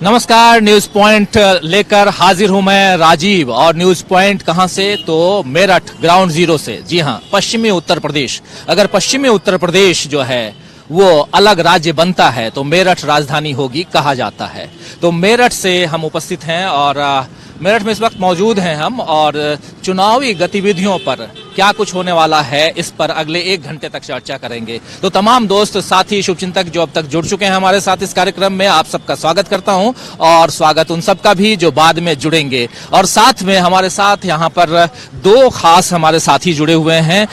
नमस्कार, news point लेकर हाजिर हूं मैं राजीव। और न्यूज पॉइंट कहां से? तो मेरठ ग्राउंड जीरो से। जी हां, पश्चिमी उत्तर प्रदेश। अगर पश्चिमी उत्तर प्रदेश जो है वो अलग राज्य बनता है तो मेरठ राजधानी होगी कहा जाता है। तो मेरठ से हम उपस्थित हैं और मेरठ में इस वक्त मौजूद हैं हम, और चुनावी गतिविधियों पर क्या कुछ होने वाला है इस पर अगले 1 घंटे तक चर्चा करेंगे। तो तमाम दोस्त, साथी, शुभचिंतक जो अब तक जुड़ चुके हैं हमारे साथ इस कार्यक्रम में, आप सबका स्वागत करता हूं। और स्वागत उन सबका भी जो बाद में जुड़ेंगे। और साथ में हमारे साथ यहाँ पर 2 खास हमारे साथी जुड़े हुए हैं।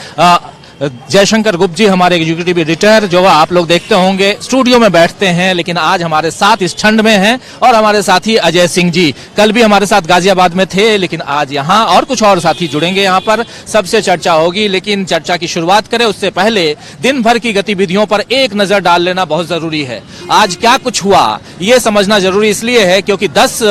जयशंकर गुप्त जी, हमारे एग्जीक्यूटिव एडिटर, जो आप लोग देखते होंगे स्टूडियो में बैठते हैं, लेकिन आज हमारे साथ इस ठंड में हैं। और हमारे साथी अजय सिंह जी, कल भी हमारे साथ गाजियाबाद में थे, लेकिन आज यहाँ और कुछ और साथी जुड़ेंगे। यहाँ पर सबसे चर्चा होगी, लेकिन चर्चा की शुरुआत करें उससे पहले दिन भर की गतिविधियों पर एक नजर डाल लेना बहुत जरूरी है। आज क्या कुछ हुआ ये समझना जरूरी इसलिए है क्योंकि 10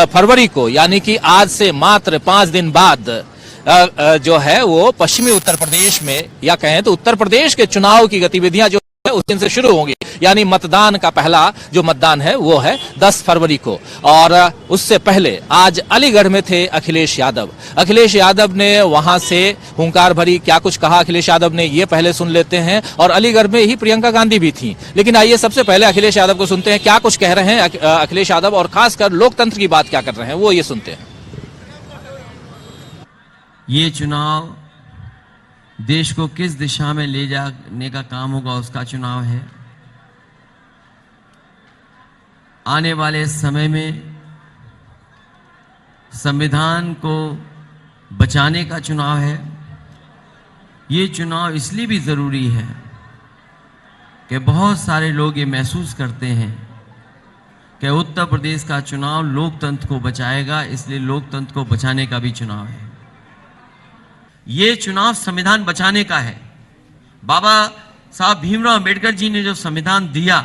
फरवरी को, यानी कि आज से मात्र 5 दिन बाद जो है वो पश्चिमी उत्तर प्रदेश में, या कहें तो उत्तर प्रदेश के चुनाव की गतिविधियां जो है उस दिन से शुरू होंगी। यानी मतदान का पहला जो मतदान है वो है 10 फरवरी को। और उससे पहले आज अलीगढ़ में थे अखिलेश यादव। अखिलेश यादव ने वहां से हुंकार भरी। क्या कुछ कहा अखिलेश यादव ने ये पहले सुन लेते हैं। और अलीगढ़ में ही प्रियंका गांधी भी थी, लेकिन आइए सबसे पहले अखिलेश यादव को सुनते हैं क्या कुछ कह रहे हैं अखिलेश यादव, और खासकर लोकतंत्र की बात क्या कर रहे हैं वो ये सुनते हैं। ये चुनाव देश को किस दिशा में ले जाने का काम होगा उसका चुनाव है। आने वाले समय में संविधान को बचाने का चुनाव है। ये चुनाव इसलिए भी ज़रूरी है कि बहुत सारे लोग ये महसूस करते हैं कि उत्तर प्रदेश का चुनाव लोकतंत्र को बचाएगा, इसलिए लोकतंत्र को बचाने का भी चुनाव है। ये चुनाव संविधान बचाने का है। बाबा साहब भीमराव अंबेडकर जी ने जो संविधान दिया,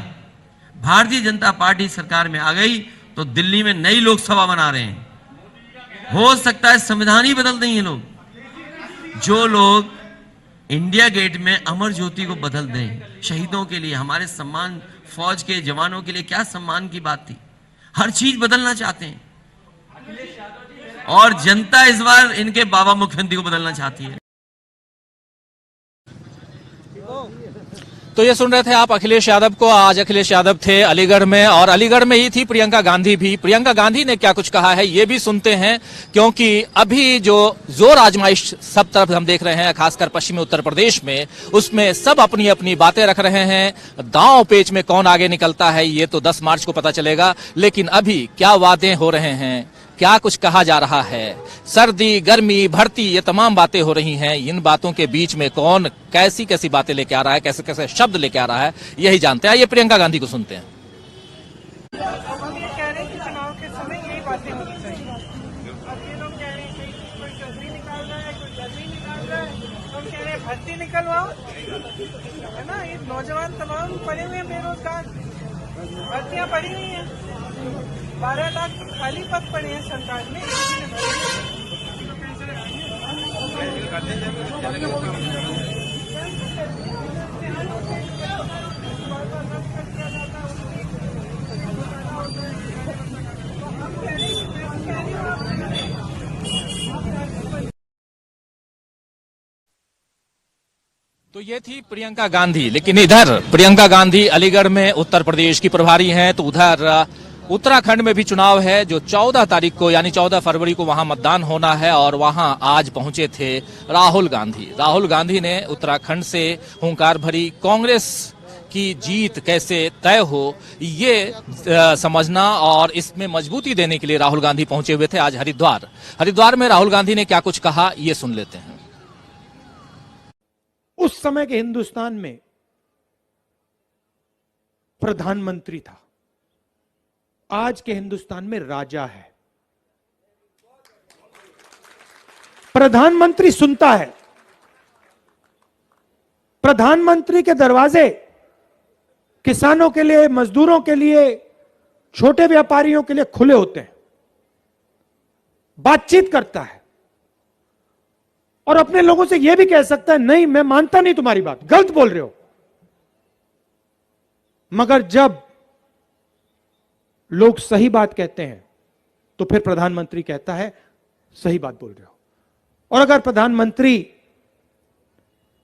भारतीय जनता पार्टी सरकार में आ गई तो दिल्ली में नई लोकसभा बना रहे हैं। हो सकता है संविधान ही बदल दें ये लोग। जो लोग इंडिया गेट में अमर ज्योति को बदल दें, शहीदों के लिए, हमारे सम्मान, फौज के जवानों के लिए क्या सम्मान की बात थी। हर चीज बदलना चाहते हैं और जनता इस बार इनके बाबा मुख्यमंत्री को बदलना चाहती है। तो ये सुन रहे थे आप अखिलेश यादव को। आज अखिलेश यादव थे अलीगढ़ में, और अलीगढ़ में ही थी प्रियंका गांधी भी। प्रियंका गांधी ने क्या कुछ कहा है ये भी सुनते हैं, क्योंकि अभी जो जोर आजमाइश सब तरफ हम देख रहे हैं, खासकर पश्चिमी उत्तर प्रदेश में, उसमें सब अपनी अपनी बातें रख रहे हैं। दांव पेच में कौन आगे निकलता है ये तो 10 मार्च को पता चलेगा, लेकिन अभी क्या वादे हो रहे हैं, क्या कुछ कहा जा रहा है, सर्दी, गर्मी, भर्ती, ये तमाम बातें हो रही हैं। इन बातों के बीच में कौन कैसी कैसी बातें लेके आ रहा है, कैसे कैसे शब्द लेके आ रहा है, यही जानते हैं। ये प्रियंका गांधी को सुनते हैं। हम ये कह रहे हैं कि चुनाव के समय यही बातें होनी चाहिए। अब ये लोग कह रहे हैं कि कोई चौधरी निकाल रहा है, कोई चौधरी निकाल रहा है, हम कह रहे हैं भर्ती निकलवाओ, है ना। ये नौजवान तमाम पड़े हुए हैं बेरोजगार, भर्तियां पड़ी हुई हैं, 12 लाख खाली पद पड़े हैं सरकार में। तो ये थी प्रियंका गांधी। लेकिन इधर प्रियंका गांधी अलीगढ़ में उत्तर प्रदेश की प्रभारी हैं, तो उधर उत्तराखंड में भी चुनाव है जो 14 तारीख को, यानी 14 फरवरी को वहां मतदान होना है। और वहां आज पहुंचे थे राहुल गांधी। राहुल गांधी ने उत्तराखंड से हुंकार भरी। कांग्रेस की जीत कैसे तय हो ये समझना और इसमें मजबूती देने के लिए राहुल गांधी पहुंचे हुए थे आज हरिद्वार। हरिद्वार में राहुल गांधी ने क्या कुछ कहा ये सुन लेते हैं। उस समय के हिंदुस्तान में प्रधानमंत्री था, आज के हिंदुस्तान में राजा है। प्रधानमंत्री सुनता है। प्रधानमंत्री के दरवाजे किसानों के लिए, मजदूरों के लिए, छोटे व्यापारियों के लिए खुले होते हैं। बातचीत करता है और अपने लोगों से यह भी कह सकता है, नहीं मैं मानता नहीं तुम्हारी बात, गलत बोल रहे हो। मगर जब लोग सही बात कहते हैं तो फिर प्रधानमंत्री कहता है सही बात बोल रहे हो, और अगर प्रधानमंत्री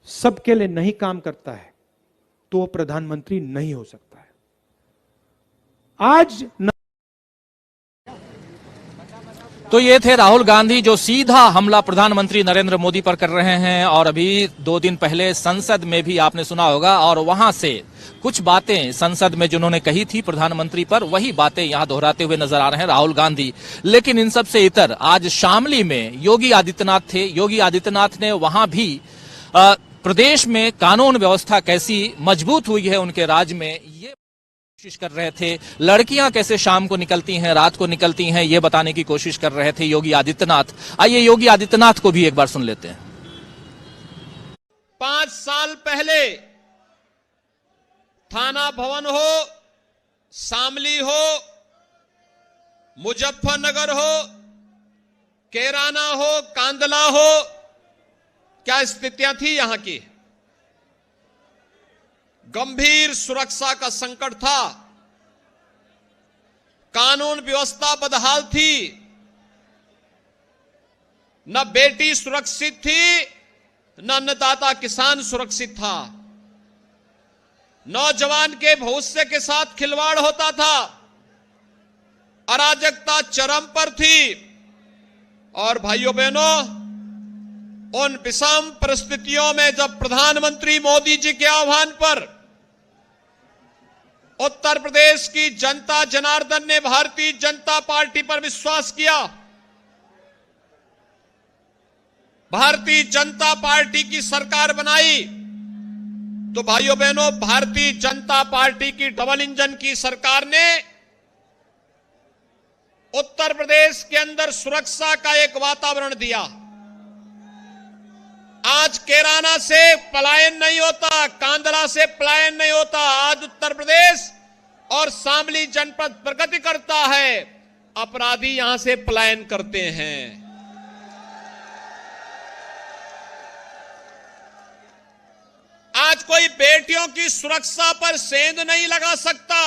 सबके लिए नहीं काम करता है तो वो प्रधानमंत्री नहीं हो सकता है। आज तो ये थे राहुल गांधी जो सीधा हमला प्रधानमंत्री नरेंद्र मोदी पर कर रहे हैं, और अभी 2 दिन पहले संसद में भी आपने सुना होगा, और वहां से कुछ बातें संसद में जिन्होंने कही थी प्रधानमंत्री पर, वही बातें यहां दोहराते हुए नजर आ रहे हैं राहुल गांधी। लेकिन इन सब से इतर आज शामली में योगी आदित्यनाथ थे। योगी आदित्यनाथ ने वहां भी प्रदेश में कानून व्यवस्था कैसी मजबूत हुई है उनके राज्य में, ये कोशिश कर रहे थे। लड़कियां कैसे शाम को निकलती हैं, रात को निकलती हैं, ये बताने की कोशिश कर रहे थे योगी आदित्यनाथ। आइए योगी आदित्यनाथ को भी एक बार सुन लेते हैं। 5 साल पहले थाना भवन हो, शामली हो, मुजफ्फरनगर हो, कैराना हो, कांदला हो, क्या स्थितियां थी यहां की? गंभीर सुरक्षा का संकट था, कानून व्यवस्था बदहाल थी, न बेटी सुरक्षित थी, न अन्नदाता किसान सुरक्षित था, नौजवान के भविष्य के साथ खिलवाड़ होता था, अराजकता चरम पर थी। और भाइयों बहनों, उन विषम परिस्थितियों में जब प्रधानमंत्री मोदी जी के आह्वान पर उत्तर प्रदेश की जनता जनार्दन ने भारतीय जनता पार्टी पर विश्वास किया, भारतीय जनता पार्टी की सरकार बनाई, तो भाइयों बहनों, भारतीय जनता पार्टी की डबल इंजन की सरकार ने उत्तर प्रदेश के अंदर सुरक्षा का एक वातावरण दिया। आज कैराना से पलायन नहीं होता, कांदला से पलायन नहीं होता। आज उत्तर प्रदेश और शामली जनपद प्रगति करता है, अपराधी यहां से पलायन करते हैं। आज कोई बेटियों की सुरक्षा पर सेंध नहीं लगा सकता।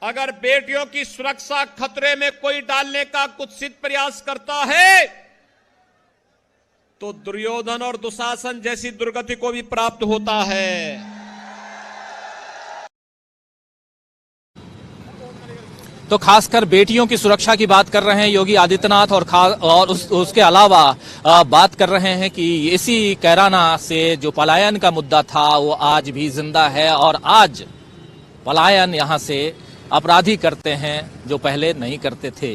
अगर बेटियों की सुरक्षा खतरे में कोई डालने का कुत्सित प्रयास करता है तो दुर्योधन और दुशासन जैसी दुर्गति को भी प्राप्त होता है। तो खासकर बेटियों की सुरक्षा की बात कर रहे हैं योगी आदित्यनाथ, और उसके अलावा बात कर रहे हैं कि इसी कैराना से जो पलायन का मुद्दा था वो आज भी जिंदा है, और आज पलायन यहां से अपराधी करते हैं जो पहले नहीं करते थे।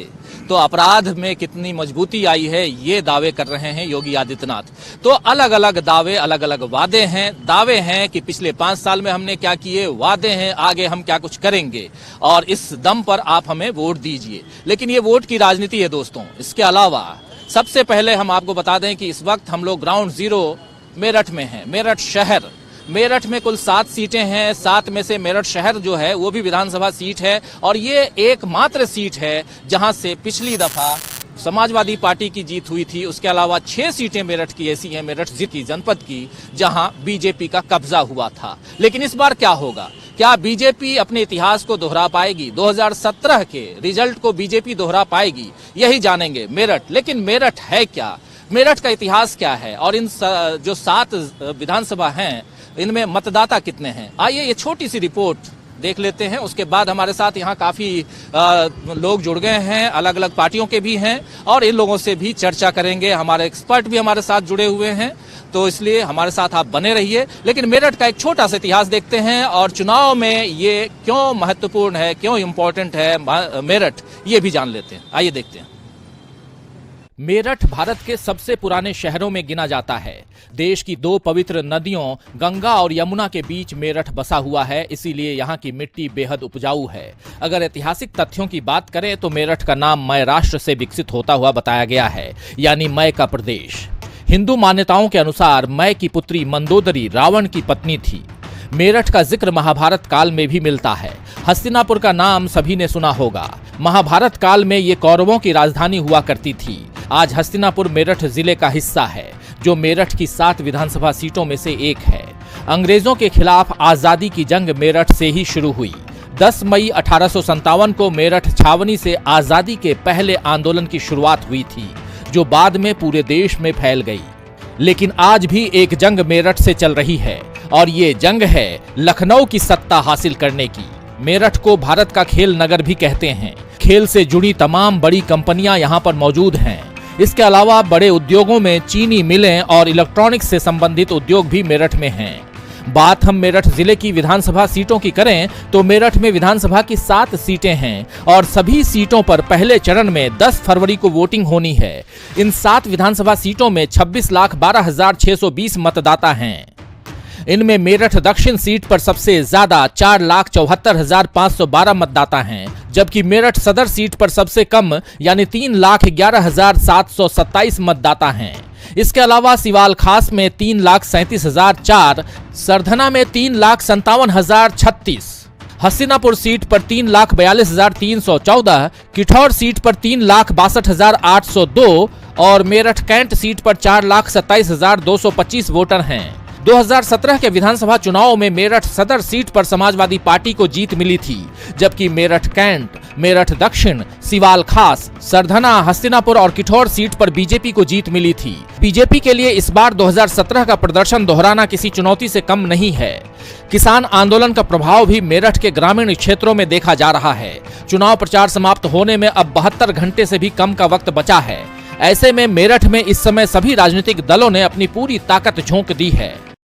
तो अपराध में कितनी मजबूती आई है ये दावे कर रहे हैं योगी आदित्यनाथ। तो अलग अलग दावे, अलग अलग वादे हैं। दावे हैं कि पिछले 5 साल में हमने क्या किए, वादे हैं आगे हम क्या कुछ करेंगे, और इस दम पर आप हमें वोट दीजिए। लेकिन ये वोट की राजनीति है दोस्तों। इसके अलावा सबसे पहले हम आपको बता दें कि इस वक्त हम लोग ग्राउंड जीरो मेरठ में हैं। मेरठ शहर, मेरठ में कुल 7 सीटें हैं। 7 में से मेरठ शहर जो है वो भी विधानसभा सीट है, और ये एकमात्र सीट है जहां से पिछली दफा समाजवादी पार्टी की जीत हुई थी। उसके अलावा 6 सीटें मेरठ की ऐसी हैं, मेरठ की जनपद की, जहां बीजेपी का कब्जा हुआ था। लेकिन इस बार क्या होगा? क्या बीजेपी अपने इतिहास को दोहरा पाएगी? 2017 के रिजल्ट को बीजेपी दोहरा पाएगी? यही जानेंगे मेरठ। लेकिन मेरठ है क्या, मेरठ का इतिहास क्या है, और इन जो 7 विधानसभा हैं इनमें मतदाता कितने हैं? आइए ये छोटी सी रिपोर्ट देख लेते हैं। उसके बाद हमारे साथ यहाँ काफी लोग जुड़ गए हैं, अलग अलग पार्टियों के भी हैं, और इन लोगों से भी चर्चा करेंगे। हमारे एक्सपर्ट भी हमारे साथ जुड़े हुए हैं, तो इसलिए हमारे साथ आप बने रहिए। लेकिन मेरठ का एक छोटा सा इतिहास देखते हैं, और चुनाव में ये क्यों महत्वपूर्ण है, क्यों इंपॉर्टेंट है मेरठ, ये भी जान लेते हैं। आइए देखते हैं। मेरठ भारत के सबसे पुराने शहरों में गिना जाता है। देश की 2 पवित्र नदियों गंगा और यमुना के बीच मेरठ बसा हुआ है, इसीलिए यहाँ की मिट्टी बेहद उपजाऊ है। अगर ऐतिहासिक तथ्यों की बात करें तो मेरठ का नाम मय राष्ट्र से विकसित होता हुआ बताया गया है, यानी मय का प्रदेश। हिंदू मान्यताओं के अनुसार मय की पुत्री मंदोदरी रावण की पत्नी थी। मेरठ का जिक्र महाभारत काल में भी मिलता है। हस्तिनापुर का नाम सभी ने सुना होगा। महाभारत काल में ये कौरवों की राजधानी हुआ करती थी। आज हस्तिनापुर मेरठ जिले का हिस्सा है, जो मेरठ की 7 विधानसभा सीटों में से एक है। अंग्रेजों के खिलाफ आजादी की जंग मेरठ से ही शुरू हुई। 10 मई 1857 को मेरठ छावनी से आजादी के पहले आंदोलन की शुरुआत हुई थी, जो बाद में पूरे देश में फैल गई। लेकिन आज भी एक जंग मेरठ से चल रही है और ये जंग है लखनऊ की सत्ता हासिल करने की। मेरठ को भारत का खेल नगर भी कहते हैं। खेल से जुड़ी तमाम बड़ी कंपनियां यहां पर मौजूद हैं। इसके अलावा बड़े उद्योगों में चीनी मिलें और इलेक्ट्रॉनिक्स से संबंधित उद्योग भी मेरठ में हैं। बात हम मेरठ जिले की विधानसभा सीटों की करें तो मेरठ में विधानसभा की 7 सीटें हैं और सभी सीटों पर पहले चरण में 10 फरवरी को वोटिंग होनी है। इन 7 विधानसभा सीटों में 26,12,620 मतदाता हैं। इनमें मेरठ दक्षिण सीट पर सबसे ज्यादा 4,74,512 मतदाता हैं, जबकि मेरठ सदर सीट पर सबसे कम यानी 3,11,727 मतदाता हैं। इसके अलावा सिवाल खास में 3,37,004, सरधना में 3,57,036, हसीनापुर सीट पर 3,42,314, किठौर सीट पर 3,62,802 और मेरठ कैंट सीट पर 4,27,225 वोटर हैं। 2017 के विधानसभा चुनाव में मेरठ सदर सीट पर समाजवादी पार्टी को जीत मिली थी, जबकि मेरठ कैंट, मेरठ दक्षिण, सिवाल खास, सरधना, हस्तिनापुर और किठौर सीट पर बीजेपी को जीत मिली थी। बीजेपी के लिए इस बार 2017 का प्रदर्शन दोहराना किसी चुनौती से कम नहीं है। किसान आंदोलन का प्रभाव भी मेरठ के ग्रामीण क्षेत्रों में देखा जा रहा है। चुनाव प्रचार समाप्त होने में अब 72 घंटे से भी कम का वक्त बचा है। ऐसे में मेरठ में इस समय सभी राजनीतिक दलों ने अपनी पूरी ताकत झोंक दी है।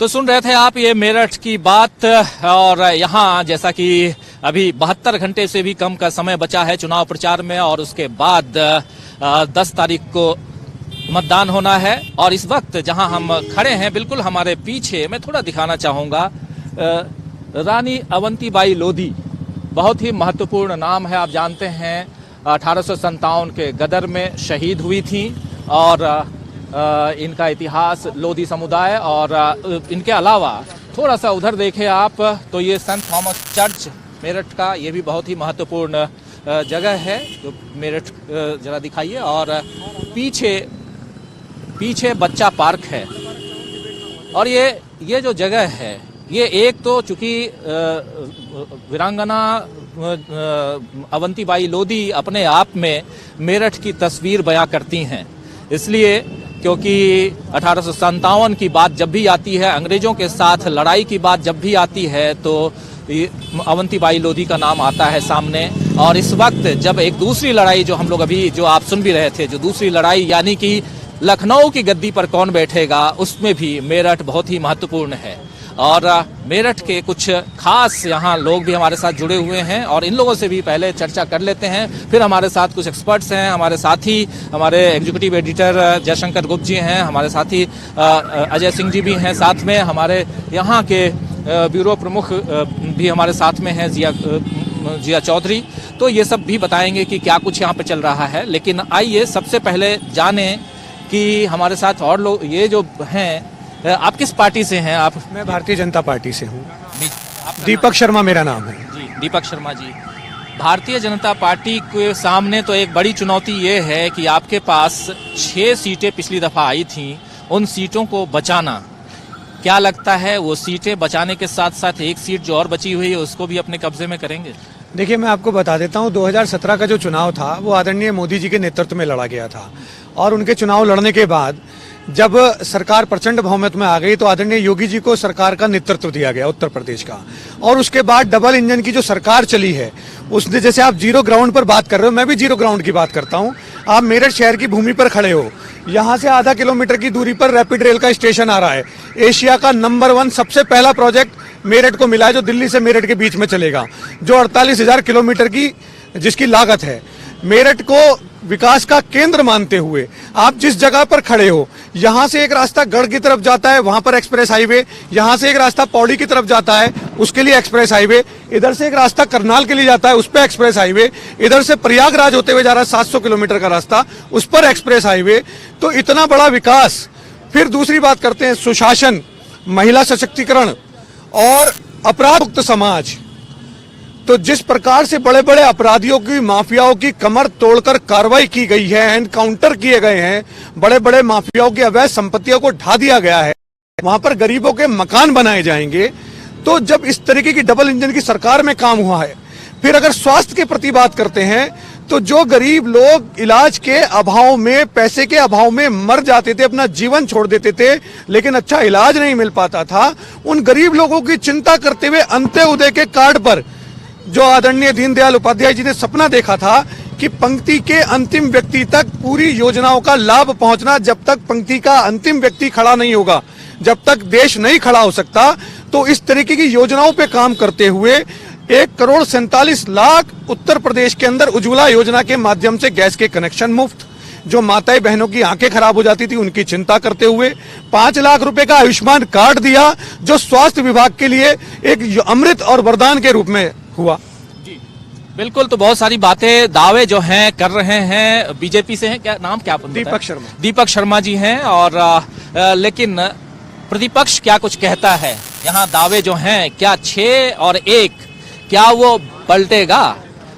तो सुन रहे थे आप ये मेरठ की बात, और यहाँ जैसा कि अभी 72 घंटे से भी कम का समय बचा है चुनाव प्रचार में और उसके बाद 10 तारीख को मतदान होना है। और इस वक्त जहां हम खड़े हैं बिल्कुल हमारे पीछे मैं थोड़ा दिखाना चाहूंगा, रानी अवंतीबाई लोधी, बहुत ही महत्वपूर्ण नाम है। आप जानते हैं 1857 के गदर में शहीद हुई थी और इनका इतिहास लोधी समुदाय, और इनके अलावा थोड़ा सा उधर देखें आप तो ये सेंट थॉमस चर्च मेरठ का, ये भी बहुत ही महत्वपूर्ण जगह है जो मेरठ जरा दिखाइए। और पीछे बच्चा पार्क है। और ये जो जगह है ये एक तो चूंकि वीरांगना अवंतीबाई लोधी अपने आप में मेरठ की तस्वीर बयां करती हैं, इसलिए क्योंकि 1857 की बात जब भी आती है, अंग्रेजों के साथ लड़ाई की बात जब भी आती है तो अवंतीबाई लोधी का नाम आता है सामने। और इस वक्त जब एक दूसरी लड़ाई जो हम लोग अभी जो आप सुन भी रहे थे, जो दूसरी लड़ाई यानी कि लखनऊ की गद्दी पर कौन बैठेगा, उसमें भी मेरठ बहुत ही महत्वपूर्ण है। और मेरठ के कुछ खास यहाँ लोग भी हमारे साथ जुड़े हुए हैं और इन लोगों से भी पहले चर्चा कर लेते हैं। फिर हमारे साथ कुछ एक्सपर्ट्स हैं, हमारे साथी हमारे एग्जीक्यूटिव एडिटर जयशंकर गुप्त जी हैं, हमारे साथी अजय सिंह जी भी हैं, साथ में हमारे यहाँ के ब्यूरो प्रमुख भी हमारे साथ में हैं, जिया चौधरी। तो ये सब भी बताएंगे कि क्या कुछ यहाँ पे चल रहा है। लेकिन आइए सबसे पहले जाने कि हमारे साथ और लोग ये जो हैं, आप किस पार्टी से हैं? आप? मैं भारतीय जनता पार्टी से हूँ। दीपक शर्मा मेरा नाम है। जी, दीपक शर्मा जी। भारतीय जनता पार्टी के सामने तो एक बड़ी चुनौती ये है कि आपके पास 6 सीटें पिछली दफा आई थीं, उन सीटों को बचाना। क्या लगता है वो सीटें बचाने के साथ साथ एक सीट जो और बची हुई है उसको भी अपने कब्जे में करेंगे? देखिए, मैं आपको बता देता हूँ, 2017 का जो चुनाव था वो आदरणीय मोदी जी के नेतृत्व में लड़ा गया था। और उनके चुनाव लड़ने के बाद जब सरकार प्रचंड बहुमत में आ गई तो आदरणीय योगी जी को सरकार का नेतृत्व दिया गया उत्तर प्रदेश का। और उसके बाद डबल इंजन की जो सरकार चली है उसने, जैसे आप जीरो ग्राउंड पर बात कर रहे हो, मैं भी जीरो ग्राउंड की बात करता हूं। आप मेरठ शहर की भूमि पर खड़े हो, यहां से आधा किलोमीटर की दूरी पर रैपिड रेल का स्टेशन आ रहा है। एशिया का नंबर 1 सबसे पहला प्रोजेक्ट मेरठ को मिला है, जो दिल्ली से मेरठ के बीच में चलेगा, जो 48,000 किलोमीटर की जिसकी लागत है। मेरठ को विकास का केंद्र मानते हुए आप जिस जगह पर खड़े हो, यहां से एक रास्ता गढ़ की तरफ जाता है, वहां पर एक्सप्रेस हाईवे, यहां से एक रास्ता पौड़ी की तरफ जाता है, उसके लिए एक्सप्रेस हाईवे, इधर से एक रास्ता करनाल के लिए जाता है, उस पर एक्सप्रेस हाईवे, इधर से प्रयागराज होते हुए जा रहा है 700 किलोमीटर का रास्ता, उस पर एक्सप्रेस हाईवे। तो इतना बड़ा विकास। फिर दूसरी बात करते हैं सुशासन, महिला सशक्तिकरण और अपराध मुक्त समाज। तो जिस प्रकार से बड़े बड़े अपराधियों की, माफियाओं की कमर तोड़कर कार्रवाई की गई है, एनकाउंटर किए गए हैं, बड़े बड़े माफियाओं की अवैध संपत्तियों को ढा दिया गया है। वहां पर गरीबों के मकान बनाए जाएंगे। तो जब इस तरीके की डबल इंजन की सरकार में काम हुआ है, फिर अगर स्वास्थ्य के प्रति बात करते हैं तो जो गरीब लोग इलाज के अभाव में, पैसे के अभाव में मर जाते थे, अपना जीवन छोड़ देते थे, लेकिन अच्छा इलाज नहीं मिल पाता था, उन गरीब लोगों की चिंता करते हुए अंत्योदय के कार्ड पर जो आदरणीय दीनदयाल उपाध्याय जी ने सपना देखा था कि पंक्ति के अंतिम व्यक्ति तक पूरी योजनाओं का लाभ पहुंचना, जब तक पंक्ति का अंतिम व्यक्ति खड़ा नहीं होगा, जब तक देश नहीं खड़ा हो सकता, तो इस तरीके की योजनाओं पे काम करते हुए 1,47,00,000 उत्तर प्रदेश के अंदर उज्ज्वला योजना के माध्यम से गैस के कनेक्शन मुफ्त, जो माताएं बहनों की आंखें खराब हो जाती थी उनकी चिंता करते हुए 5 लाख रुपए का आयुष्मान कार्ड दिया, जो स्वास्थ्य विभाग के लिए एक अमृत और वरदान के रूप में हुआ। बिल्कुल, तो बहुत सारी बातें, दावे जो हैं कर रहे हैं। बीजेपी से हैं, क्या नाम क्या बताया? दीपक शर्मा। दीपक शर्मा जी हैं। और लेकिन प्रतिपक्ष क्या कुछ कहता है? यहाँ दावे जो हैं, क्या 6 और 1 क्या वो पलटेगा?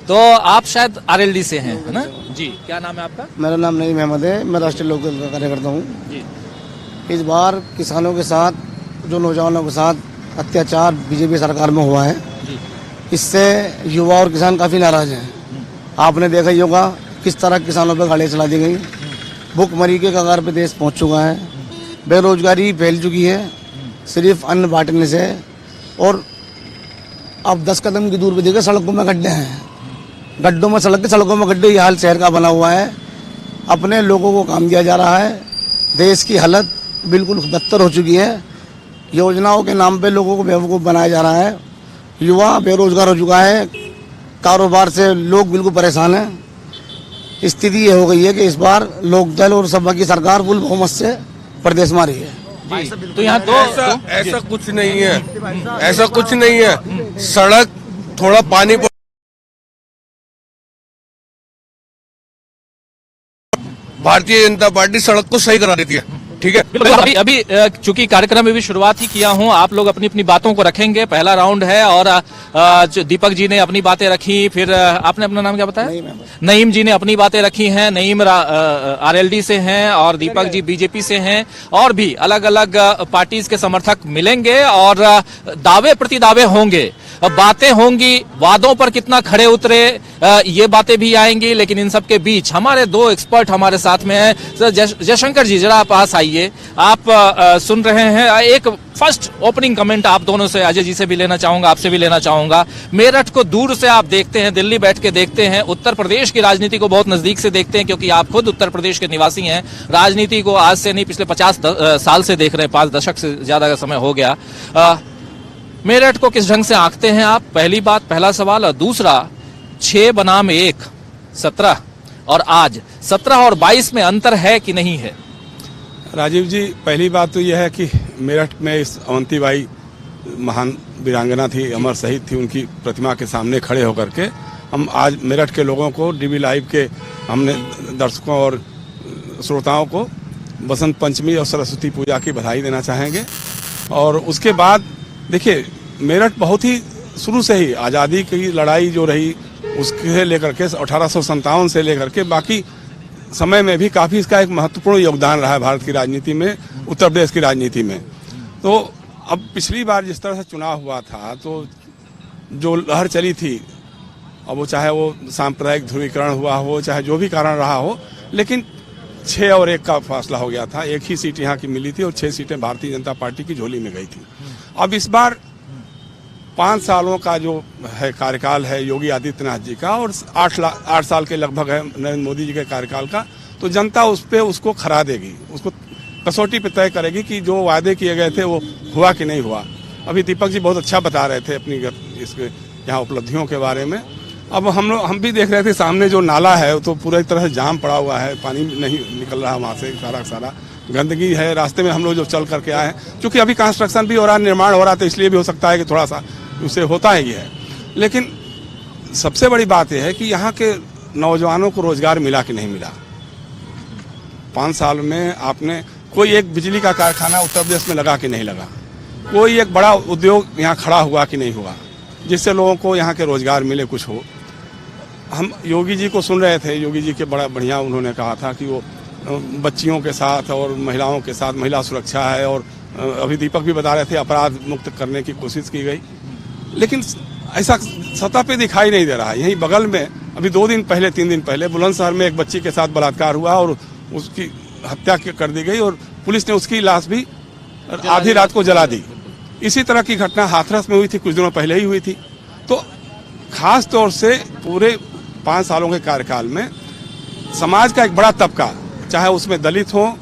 तो आप शायद आरएलडी से हैं, है ना जी? क्या नाम है आपका? मेरा नाम नईम अहमद है, मैं राष्ट्रीय लोक दल का कार्यकर्ता हूँ जी। इस बार किसानों के साथ, जो नौजवानों के साथ अत्याचार बीजेपी सरकार में हुआ है जी। इससे युवा और किसान काफ़ी नाराज हैं। आपने देखा ही होगा किस तरह किसानों पर गाड़ियाँ चला दी गई, भूखमरी के कगार पे देश पहुँच चुका है, बेरोजगारी फैल चुकी है सिर्फ अन्न बांटने से। और अब 10 कदम की दूर पे देखिए सड़कों में गड्ढे हैं, गड्ढों में सड़कों में गड्ढे, ये हाल शहर का बना हुआ है। अपने लोगों को काम दिया जा रहा है, देश की हालत बिल्कुल बदतर हो चुकी है। योजनाओं के नाम पे लोगों को बेवकूफ़ बनाया जा रहा है, युवा बेरोजगार हो चुका है, कारोबार से लोग बिल्कुल परेशान हैं। स्थिति ये हो गई है कि इस बार लोकदल और सपा की सरकार फुल बहुमत से प्रदेश में आ रही है। तो यहाँ ऐसा कुछ नहीं है, ऐसा कुछ नहीं है। सड़क थोड़ा पानी, भारतीय जनता पार्टी सड़क को सही करा देती है, ठीक है। अभी चूंकि कार्यक्रम में भी शुरुआत ही किया हूं, आप लोग अपनी अपनी बातों को रखेंगे, पहला राउंड है। और जो दीपक जी ने अपनी बातें रखी, फिर आपने अपना नाम क्या बताया? नईम जी ने अपनी बातें रखी हैं। नईम आरएलडी से हैं और दीपक जी बीजेपी से हैं, और भी अलग अलग पार्टीज के समर्थक मिलेंगे और दावे प्रति दावे होंगे, बातें होंगी, वादों पर कितना खड़े उतरे ये बातें भी आएंगी। लेकिन इन सब के बीच हमारे 2 एक्सपर्ट हमारे साथ में हैं। सर जयशंकर जी, जरा पास आइए। आप सुन रहे हैं, एक फर्स्ट ओपनिंग कमेंट आप दोनों से, अजय जी से भी लेना चाहूंगा, आपसे भी लेना चाहूंगा। मेरठ को दूर से आप देखते हैं, दिल्ली बैठ के देखते हैं, उत्तर प्रदेश की राजनीति को बहुत नजदीक से देखते हैं, क्योंकि आप खुद उत्तर प्रदेश के निवासी हैं। राजनीति को आज से नहीं, पिछले 50 साल से देख रहे हैं, 5 दशक से ज्यादा का समय हो गया। मेरठ को किस ढंग से आंकते हैं आप? पहली बात, पहला सवाल। और दूसरा, 6 बनाम 1, 17 और आज 17 और 22 में अंतर है कि नहीं है? राजीव जी, पहली बात तो यह है कि मेरठ में इस अवंतीबाई महान वीरांगना थी, अमर शहीद थी, उनकी प्रतिमा के सामने खड़े होकर के हम आज मेरठ के लोगों को, डीबी लाइव के हमने दर्शकों और श्रोताओं को बसंत पंचमी और सरस्वती पूजा की बधाई देना चाहेंगे। और उसके बाद देखिए, मेरठ बहुत ही शुरू से ही आज़ादी की लड़ाई जो रही उसके लेकर के 1857 से लेकर के बाकी समय में भी काफ़ी इसका एक महत्वपूर्ण योगदान रहा है भारत की राजनीति में, उत्तर प्रदेश की राजनीति में। तो अब पिछली बार जिस तरह से चुनाव हुआ था, तो जो लहर चली थी, अब वो चाहे वो सांप्रदायिक ध्रुवीकरण हुआ हो, चाहे जो भी कारण रहा हो, लेकिन 6 और 1 का फासला हो गया था। 1 ही सीट यहाँ की मिली थी और 6 सीटें भारतीय जनता पार्टी की झोली में गई थी। अब इस बार 5 सालों का जो है कार्यकाल है योगी आदित्यनाथ जी का, और 8 साल के लगभग है नरेंद्र मोदी जी के कार्यकाल का, तो जनता उस पे उसको खरा देगी, उसको कसौटी पे तय करेगी कि जो वादे किए गए थे वो हुआ कि नहीं हुआ। अभी दीपक जी बहुत अच्छा बता रहे थे अपनी इसके यहाँ उपलब्धियों के बारे में। अब हम भी देख रहे थे सामने जो नाला है वो तो पूरी तरह से जाम पड़ा हुआ है, पानी नहीं निकल रहा वहाँ से, सारा गंदगी है। रास्ते में हम लोग जो चल करके आए हैं, क्योंकि अभी कंस्ट्रक्शन भी हो रहा है, निर्माण हो रहा था, इसलिए भी हो सकता है कि थोड़ा सा उससे होता है ये है। लेकिन सबसे बड़ी बात यह है कि यहाँ के नौजवानों को रोजगार मिला कि नहीं मिला। 5 साल में आपने कोई एक बिजली का कारखाना उत्तर प्रदेश में लगा कि नहीं लगा, कोई एक बड़ा उद्योग यहाँ खड़ा हुआ कि नहीं हुआ, जिससे लोगों को यहाँ के रोजगार मिले, कुछ हो। हम योगी जी को सुन रहे थे, योगी जी के बड़ा बढ़िया उन्होंने कहा था कि वो बच्चियों के साथ और महिलाओं के साथ महिला सुरक्षा है और अभी दीपक भी बता रहे थे, अपराध मुक्त करने की कोशिश की गई, लेकिन ऐसा सतह पे दिखाई नहीं दे रहा है। यहीं बगल में अभी 2 दिन पहले 3 दिन पहले बुलंदशहर में एक बच्ची के साथ बलात्कार हुआ और उसकी हत्या कर दी गई और पुलिस ने उसकी लाश भी आधी रात को जला दी। इसी तरह की घटना हाथरस में हुई थी, कुछ दिनों पहले ही हुई थी। तो खास तौर से पूरे 5 सालों के कार्यकाल में समाज का एक बड़ा तबका, चाहे उसमें दलित हों,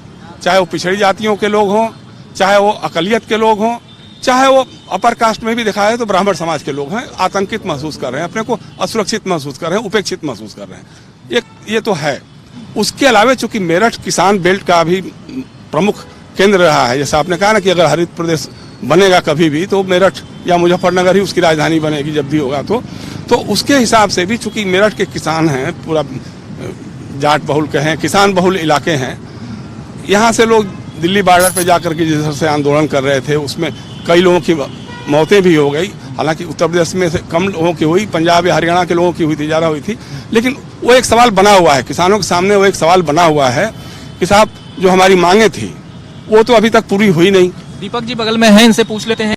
चाहे वो पिछड़ी जातियों के लोग हों, चाहे वो अकलियत के लोग हों, चाहे वो अपर कास्ट में भी देखा है तो ब्राह्मण समाज के लोग हैं, आतंकित महसूस कर रहे हैं, अपने को असुरक्षित महसूस कर रहे हैं, उपेक्षित महसूस कर रहे हैं। ये तो है। उसके अलावा चूंकि मेरठ किसान बेल्ट का भी प्रमुख केंद्र रहा है, जैसा आपने कहा ना कि अगर हरित प्रदेश बनेगा कभी भी तो मेरठ या मुजफ्फरनगर ही उसकी राजधानी बनेगी जब भी होगा तो उसके हिसाब से भी चूंकि मेरठ के किसान हैं, पूरा जाट बहुल के हैं, किसान बहुल इलाके हैं, यहाँ से लोग दिल्ली बॉर्डर पे जाकर के जिस तरह से आंदोलन कर रहे थे उसमें कई लोगों की मौतें भी हो गई। हालांकि उत्तर प्रदेश में से कम लोगों की हुई, पंजाब या हरियाणा के लोगों की हुई थी, ज़्यादा हुई थी, लेकिन वो एक सवाल बना हुआ है किसानों के सामने। वो एक सवाल बना हुआ है कि साहब जो हमारी मांगे थी वो तो अभी तक पूरी हुई नहीं। दीपक जी बगल में हैं, इनसे पूछ लेते हैं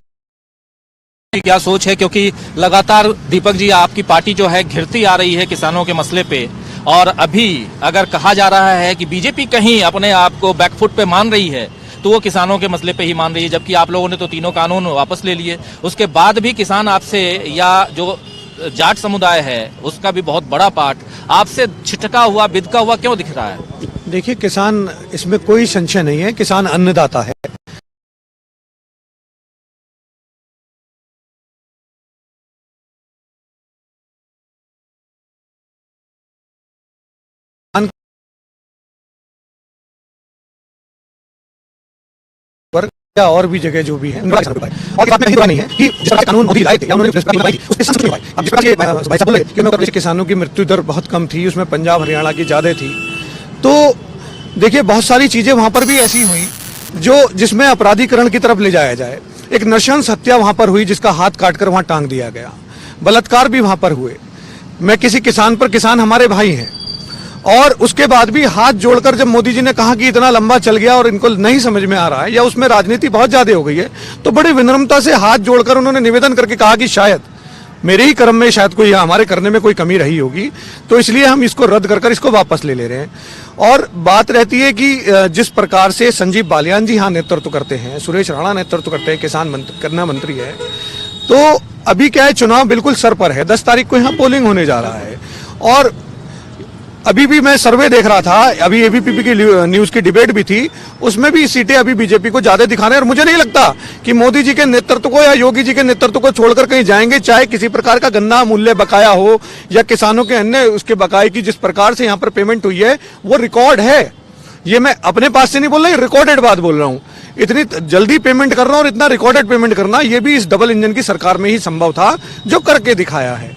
क्या सोच है, क्योंकि लगातार दीपक जी आपकी पार्टी जो है घिरती आ रही है किसानों के मसले पे, और अभी अगर कहा जा रहा है कि बीजेपी कहीं अपने आप को बैकफुट पे मान रही है तो वो किसानों के मसले पे ही मान रही है, जबकि आप लोगों ने तो तीनों कानून वापस ले लिए। उसके बाद भी किसान आपसे, या जो जाट समुदाय है उसका भी बहुत बड़ा पार्ट आपसे छिटका हुआ, बिदका हुआ क्यों दिख रहा है? देखिए, किसान, इसमें कोई संशय नहीं है, किसान अन्नदाता है। या और भी जगह जो भी है, और बात में नहीं है कि जिस तरह से कानून मोदी लाए थे या उन्होंने लगाई थी उसके संसद में अब जिस तरह से भाई साहब बोले कि उन्होंने किसानों की मृत्यु दर बहुत कम थी, उसमें पंजाब हरियाणा की ज्यादा थी। तो देखिए, बहुत सारी चीजें वहां पर भी ऐसी हुई जो जिसमें अपराधीकरण की तरफ ले जाया जाए। एक नृशंस हत्या वहां पर हुई जिसका हाथ काटकर वहां टांग दिया गया, बलात्कार भी वहां पर हुए। मैं किसी किसान पर, किसान हमारे भाई हैं, और उसके बाद भी हाथ जोड़कर जब मोदी जी ने कहा कि इतना लंबा चल गया और इनको नहीं समझ में आ रहा है या उसमें राजनीति बहुत ज्यादा हो गई है, तो बड़ी विनम्रता से हाथ जोड़कर उन्होंने निवेदन करके कहा कि शायद मेरे ही कर्म में शायद कोई हमारे करने में कोई कमी रही होगी, तो इसलिए हम इसको रद्द कर इसको वापस ले रहे हैं। और बात रहती है कि जिस प्रकार से संजीव बालियान जी यहाँ नेतृत्व करते हैं, सुरेश राणा नेतृत्व करते हैं, कन्या मंत्री है, तो अभी क्या है, चुनाव बिल्कुल सर पर है। 10 तारीख को यहाँ पोलिंग होने जा रहा है, और अभी भी मैं सर्वे देख रहा था, अभी एबीपी की न्यूज की डिबेट भी थी, उसमें भी सीटें अभी बीजेपी को ज्यादा दिखा रहे हैं। और मुझे नहीं लगता कि मोदी जी के नेतृत्व को या योगी जी के नेतृत्व को छोड़कर कहीं जाएंगे, चाहे किसी प्रकार का गन्ना मूल्य बकाया हो या किसानों के अन्य उसके बकाये की जिस प्रकार से यहाँ पर पेमेंट हुई है वो रिकॉर्ड है। ये मैं अपने पास से नहीं बोल रहा, रिकॉर्डेड बात बोल रहा हूँ। इतनी जल्दी पेमेंट करना और इतना रिकॉर्डेड पेमेंट करना, ये भी इस डबल इंजन की सरकार में ही संभव था, जो करके दिखाया है।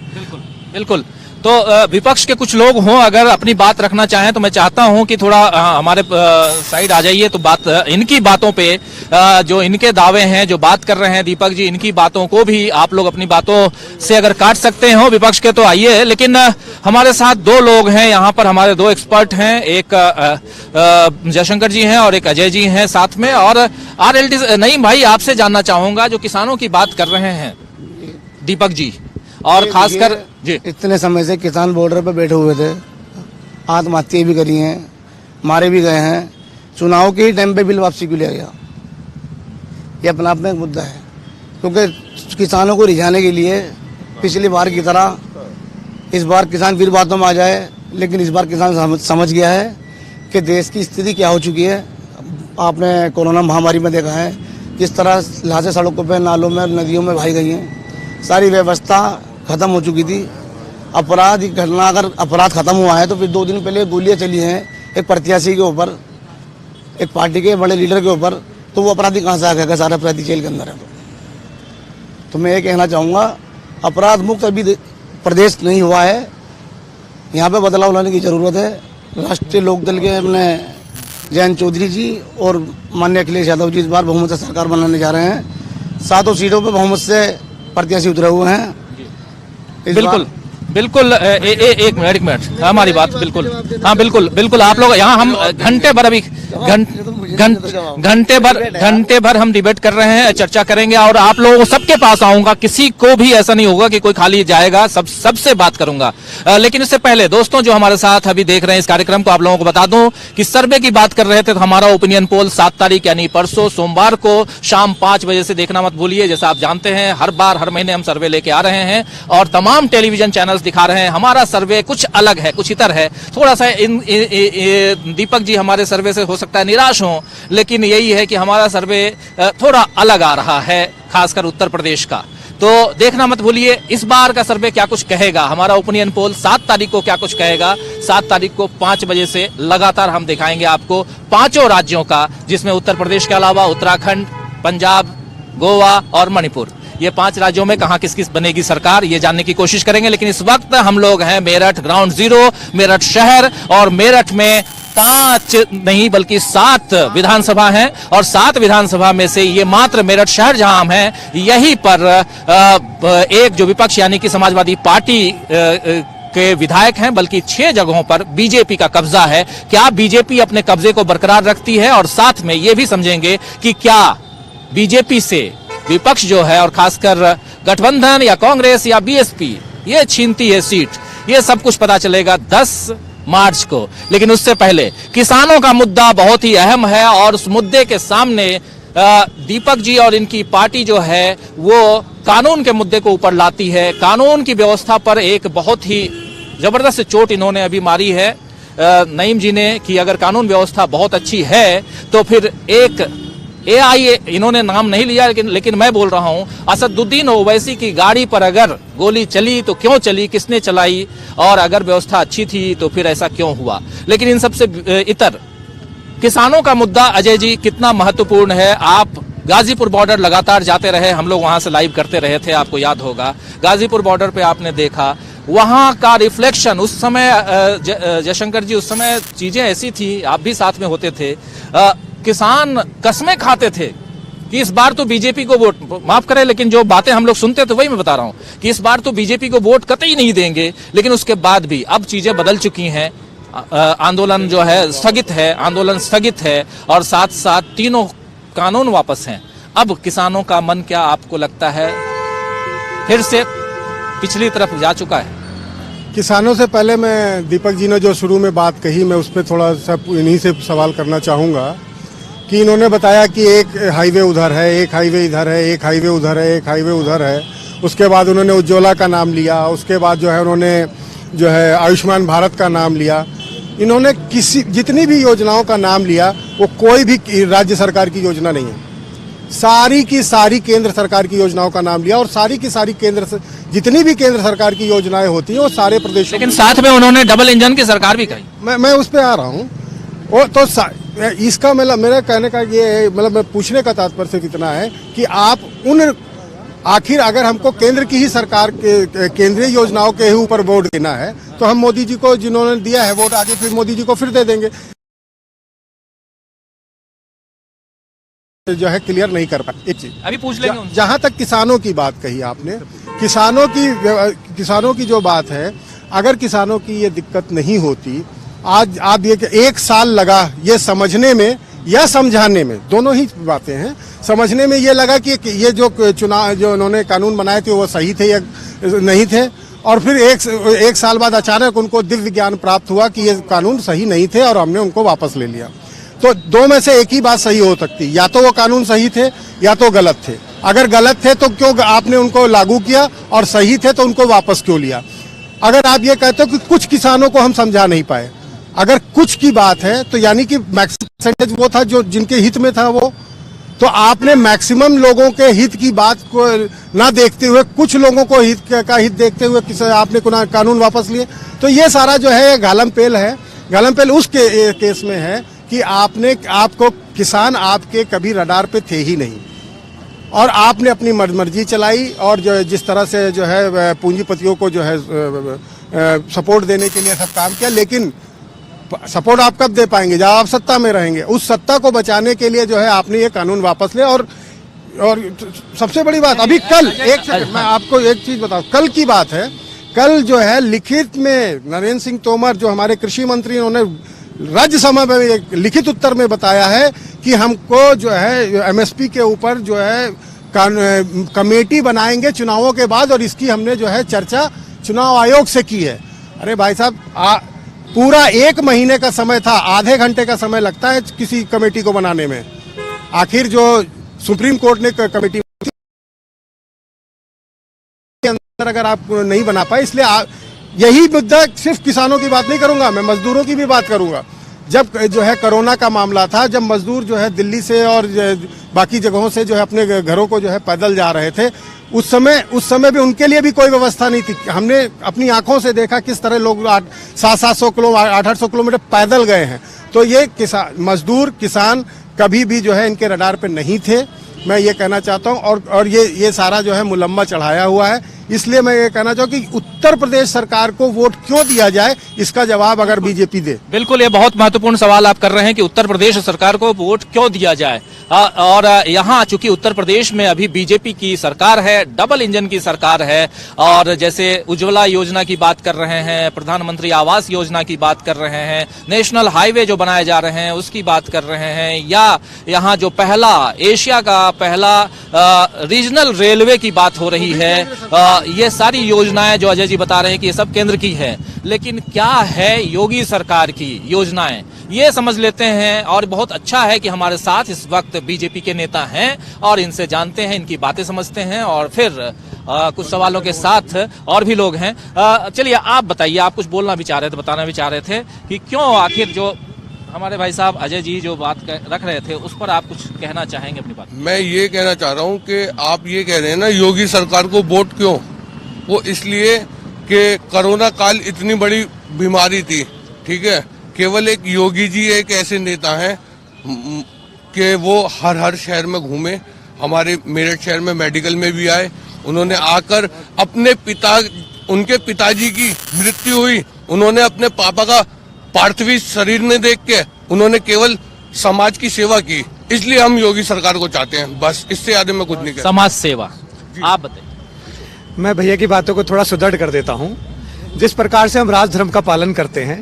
बिल्कुल। तो विपक्ष के कुछ लोग हों, अगर अपनी बात रखना चाहें तो मैं चाहता हूं कि थोड़ा हमारे साइड आ जाइए, तो बात इनकी बातों पे, जो इनके दावे हैं, जो बात कर रहे हैं दीपक जी, इनकी बातों को भी आप लोग अपनी बातों से अगर काट सकते हो विपक्ष के तो आइए। लेकिन हमारे साथ 2 लोग हैं यहाँ पर, हमारे 2 एक्सपर्ट हैं, एक जयशंकर जी हैं और एक अजय जी हैं साथ में। और आरएलटी नईम भाई, आपसे जानना चाहूंगा, जो किसानों की बात कर रहे हैं दीपक जी, और खासकर जी, इतने समय से किसान बॉर्डर पर बैठे हुए थे, आत्महत्या भी करी हैं, मारे भी गए हैं, चुनाव के ही टाइम पे बिल वापसी क्यों लिया गया? ये अपना आप में एक मुद्दा है, क्योंकि किसानों को रिझाने के लिए पिछली बार की तरह इस बार किसान फिर बातों में आ जाए, लेकिन इस बार किसान समझ गया है कि देश की स्थिति क्या हो चुकी है। आपने कोरोना महामारी में देखा है किस तरह लाशें सड़कों पर, नालों में, नदियों में बहाई गई हैं, सारी व्यवस्था खत्म हो चुकी थी। अपराध की घटना, अगर अपराध खत्म हुआ है तो फिर 2 दिन पहले गोलियां चली हैं एक प्रत्याशी के ऊपर, एक पार्टी के बड़े लीडर के ऊपर, तो वो अपराधी कहाँ से आ गया? सारे अपराधी जेल के अंदर है। तो मैं ये कहना चाहूँगा, अपराध मुक्त अभी प्रदेश नहीं हुआ है, यहाँ पे बदलाव लाने की जरूरत है। राष्ट्रीय लोकदल के अपने जयंत चौधरी जी और माननीय अखिलेश यादव जी इस बार बहुमत से सरकार बनाने जा रहे हैं। 7 सीटों पर बहुमत से प्रत्याशी उतरे हुए हैं। बिल्कुल बिल्कुल, एक मिनट हमारी बात, बिल्कुल, हाँ बिल्कुल बिल्कुल, आप लोग यहाँ हम घंटे भर अभी घंटे भर हम डिबेट कर रहे हैं, चर्चा करेंगे और आप लोगों को सबके पास आऊंगा, किसी को भी ऐसा नहीं होगा कि कोई खाली जाएगा, सबसे बात करूंगा। लेकिन इससे पहले दोस्तों जो हमारे साथ अभी देख रहे हैं इस कार्यक्रम को, आप लोगों को बता दूं कि सर्वे की बात कर रहे थे, तो हमारा ओपिनियन पोल 7 तारीख यानी परसों सोमवार को शाम 5 बजे से देखना मत भूलिए। जैसा आप जानते हैं हर महीने हम सर्वे लेके आ रहे हैं और तमाम टेलीविजन चैनल्स दिखा रहे हैं। हमारा सर्वे कुछ अलग है, कुछ इतर है, थोड़ा सा दीपक जी हमारे सर्वे से हो सकता है निराश हो, लेकिन यही है कि हमारा सर्वे थोड़ा अलग आ रहा है, खासकर उत्तर प्रदेश का। तो देखना मत भूलिए इस बार का सर्वे क्या कुछ कहेगा। हमारा ओपिनियन पोल 7 तारीख को क्या कुछ कहेगा, 7 तारीख को 5 बजे से लगातार हम दिखाएंगे आपको पांचों राज्यों का, जिसमें उत्तर प्रदेश के अलावा उत्तराखंड, पंजाब, गोवा और मणिपुर, ये 5 राज्यों में कहां किस किस बनेगी सरकार, ये जानने की कोशिश करेंगे। लेकिन इस वक्त हम लोग हैं मेरठ ग्राउंड जीरो, मेरठ शहर, और मेरठ में 5 नहीं बल्कि 7 विधानसभा हैं और 7 विधानसभा में से ये मात्र मेरठ शहर जहां हम हैं, यहीं पर एक जो विपक्ष यानी कि समाजवादी पार्टी के विधायक हैं, बल्कि 6 जगहों पर बीजेपी का कब्जा है। क्या बीजेपी अपने कब्जे को बरकरार रखती है, और साथ में ये भी समझेंगे कि क्या बीजेपी से विपक्ष जो है और खासकर गठबंधन या कांग्रेस या बीएसपी ये छीनती है सीट, ये सब कुछ पता चलेगा 10 मार्च को। लेकिन उससे पहले किसानों का मुद्दा बहुत ही अहम है और उस मुद्दे के सामने दीपक जी और इनकी पार्टी जो है वो कानून के मुद्दे को ऊपर लाती है। कानून की व्यवस्था पर एक बहुत ही जबरदस्त चोट इन्होंने अभी मारी है नईम जी ने, कि अगर कानून व्यवस्था बहुत अच्छी है तो फिर एक एआईए, इन्होंने नाम नहीं लिया लेकिन मैं बोल रहा हूं, असदुद्दीन ओवैसी की गाड़ी पर अगर गोली चली तो क्यों चली, किसने चलाई, और अगर व्यवस्था अच्छी थी तो फिर ऐसा क्यों हुआ। लेकिन इन सबसे इतर किसानों का मुद्दा अजय जी कितना महत्वपूर्ण है। आप गाजीपुर बॉर्डर लगातार जाते रहे, हम लोग वहां से लाइव करते रहे थे, आपको याद होगा। गाजीपुर बॉर्डर पे आपने देखा वहां का रिफ्लेक्शन, उस समय जयशंकर जी उस समय चीजें ऐसी थी, आप भी साथ में होते थे, किसान कसमें खाते थे कि इस बार तो बीजेपी को वोट, माफ करें लेकिन जो बातें हम लोग सुनते थे वही मैं बता रहा हूं कि इस बार तो बीजेपी को वोट कतई नहीं देंगे। लेकिन उसके बाद भी अब चीजें बदल चुकी हैं, आंदोलन जो है स्थगित है, आंदोलन स्थगित है और साथ साथ तीनों कानून वापस हैं। अब किसानों का मन क्या आपको लगता है फिर से पिछली तरफ जा चुका है? किसानों से पहले मैं दीपक जी ने जो शुरू में बात कही, मैं उस पर थोड़ा सा इन्हीं से सवाल करना चाहूँगा कि इन्होंने बताया कि एक हाईवे उधर है, एक हाईवे इधर है, एक हाईवे उधर है, एक हाईवे उधर है। उसके बाद उन्होंने उज्ज्वला का नाम लिया, उसके बाद जो है उन्होंने जो है आयुष्मान भारत का नाम लिया। इन्होंने जितनी भी योजनाओं का नाम लिया वो कोई भी राज्य सरकार की योजना नहीं है, सारी की सारी केंद्र सरकार की योजनाओं का नाम लिया और सारी की सारी जितनी भी केंद्र सरकार की योजनाएं होती हैं वो सारे प्रदेशों। लेकिन साथ में उन्होंने डबल इंजन की सरकार भी कही। मैं उस पर आ रहा हूँ। वो तो इसका मतलब मेरा कहने का ये मतलब मैं पूछने का तात्पर्य सिर्फ इतना है कि आप आखिर अगर हमको केंद्र की ही सरकार के केंद्रीय योजनाओं के ऊपर वोट देना है तो हम मोदी जी को जिन्होंने दिया है वोट आगे फिर मोदी जी को फिर दे देंगे, जो है क्लियर नहीं कर पाए। एक चीज अभी पूछ लेंगे। जहां तक किसानों की बात कही आपने, किसानों की जो बात है, अगर किसानों की ये दिक्कत नहीं होती, आज आप ये 1 साल लगा ये समझने में या समझाने में, दोनों ही बातें हैं। समझने में ये लगा कि ये जो चुनाव जो उन्होंने कानून बनाए थे वो सही थे या नहीं थे, और फिर एक साल बाद अचानक उनको दिव्य ज्ञान प्राप्त हुआ कि ये कानून सही नहीं थे और हमने उनको वापस ले लिया। तो दो में से एक ही बात सही हो सकती, या तो वो कानून सही थे या तो गलत थे। अगर गलत थे तो क्यों आपने उनको लागू किया, और सही थे तो उनको वापस क्यों लिया? अगर आप ये कहते हो कि कुछ किसानों को हम समझा नहीं पाए, अगर कुछ की बात है तो यानी कि मैक्सिमम परसेंटेज वो था जो जिनके हित में था वो, तो आपने मैक्सिमम लोगों के हित की बात को ना देखते हुए कुछ लोगों को हित देखते हुए आपने कानून वापस लिए। तो ये सारा जो है घालमपेल है। घालमपेल उस केस में है कि आपको किसान आपके कभी रडार पे थे ही नहीं, और आपने अपनी मर्जी चलाई, और जो जिस तरह से जो है पूंजीपतियों को जो है सपोर्ट देने के लिए सब काम किया। लेकिन सपोर्ट आप कब दे पाएंगे? जब आप सत्ता में रहेंगे। उस सत्ता को बचाने के लिए जो है आपने ये कानून वापस लिया। और सबसे बड़ी बात, अभी कल एक सेकंड मैं आपको एक चीज बताऊं, कल की बात है, कल जो है लिखित में नरेंद्र सिंह तोमर जो हमारे कृषि मंत्री, उन्होंने राज्यसभा में एक लिखित उत्तर में बताया है कि हमको जो है एमएसपी के ऊपर जो है कमेटी बनाएंगे चुनावों के बाद, और इसकी हमने जो है चर्चा चुनाव आयोग से की है। अरे भाई साहब, पूरा 1 महीने का समय था, आधे घंटे का समय लगता है किसी कमेटी को बनाने में। आखिर जो सुप्रीम कोर्ट ने कमेटी के अंदर अगर आप नहीं बना पाए, इसलिए यही मुद्दा, सिर्फ किसानों की बात नहीं करूंगा, मैं मजदूरों की भी बात करूंगा। जब जो है कोरोना का मामला था, जब मजदूर जो है दिल्ली से और बाकी जगहों से जो है अपने घरों को जो है पैदल जा रहे थे, उस समय भी उनके लिए भी कोई व्यवस्था नहीं थी। हमने अपनी आंखों से देखा किस तरह लोग 700-700 किलोमीटर 800 किलोमीटर पैदल गए हैं। तो ये मजदूर किसान कभी भी जो है इनके रडार पे नहीं थे, मैं ये कहना चाहता हूँ। और ये सारा जो है मुलम्मा चढ़ाया हुआ है। इसलिए मैं ये कहना चाहूँ कि उत्तर प्रदेश सरकार को वोट क्यों दिया जाए, इसका जवाब अगर बीजेपी दे। बिल्कुल, ये बहुत महत्वपूर्ण सवाल आप कर रहे हैं कि उत्तर प्रदेश सरकार को वोट क्यों दिया जाए। और यहाँ चूंकि उत्तर प्रदेश में अभी बीजेपी की सरकार है, डबल इंजन की सरकार है, और जैसे उज्ज्वला योजना की बात कर रहे हैं, प्रधानमंत्री आवास योजना की बात कर रहे हैं, नेशनल हाईवे जो बनाए जा रहे हैं उसकी बात कर रहे हैं, या यहाँ जो एशिया का पहला रीजनल रेलवे की बात हो रही है, ये सारी योजनाएं जो अजय जी बता रहे हैं कि ये सब केंद्र की है। लेकिन क्या है योगी सरकार की योजनाएं, ये समझ लेते हैं। और बहुत अच्छा है कि हमारे साथ इस वक्त बीजेपी के नेता हैं और इनसे जानते हैं, इनकी बातें समझते हैं, और फिर कुछ सवालों के साथ और भी लोग हैं। चलिए आप बताइए, आप कुछ बोलना भी चाह रहे थे, बताना भी चाह रहे थे कि क्यों आखिर जो हमारे भाई साहब अजय जी जो बात रख रहे थे उस पर आप कुछ कहना चाहेंगे अपनी बात? मैं ये कहना चाह रहा हूँ कि आप ये कह रहे हैं ना योगी सरकार को वोट क्यों, वो इसलिए कि कोरोना काल इतनी बड़ी बीमारी थी, ठीक है। केवल एक योगी जी एक ऐसे नेता हैं कि वो हर शहर में घूमे। हमारे मेरठ शहर में मेडिकल में भी आए, उन्होंने आकर उनके पिताजी की मृत्यु हुई, उन्होंने अपने पापा का पार्थिव शरीर में देख के उन्होंने केवल समाज की सेवा की। इसलिए हम योगी सरकार को चाहते हैं, बस इससे ज्यादा मैं कुछ नहीं कहता। समाज सेवा, आप बताइए। मैं भैया की बातों को थोड़ा सुदृढ़ कर देता हूं। जिस प्रकार से हम राजधर्म का पालन करते हैं,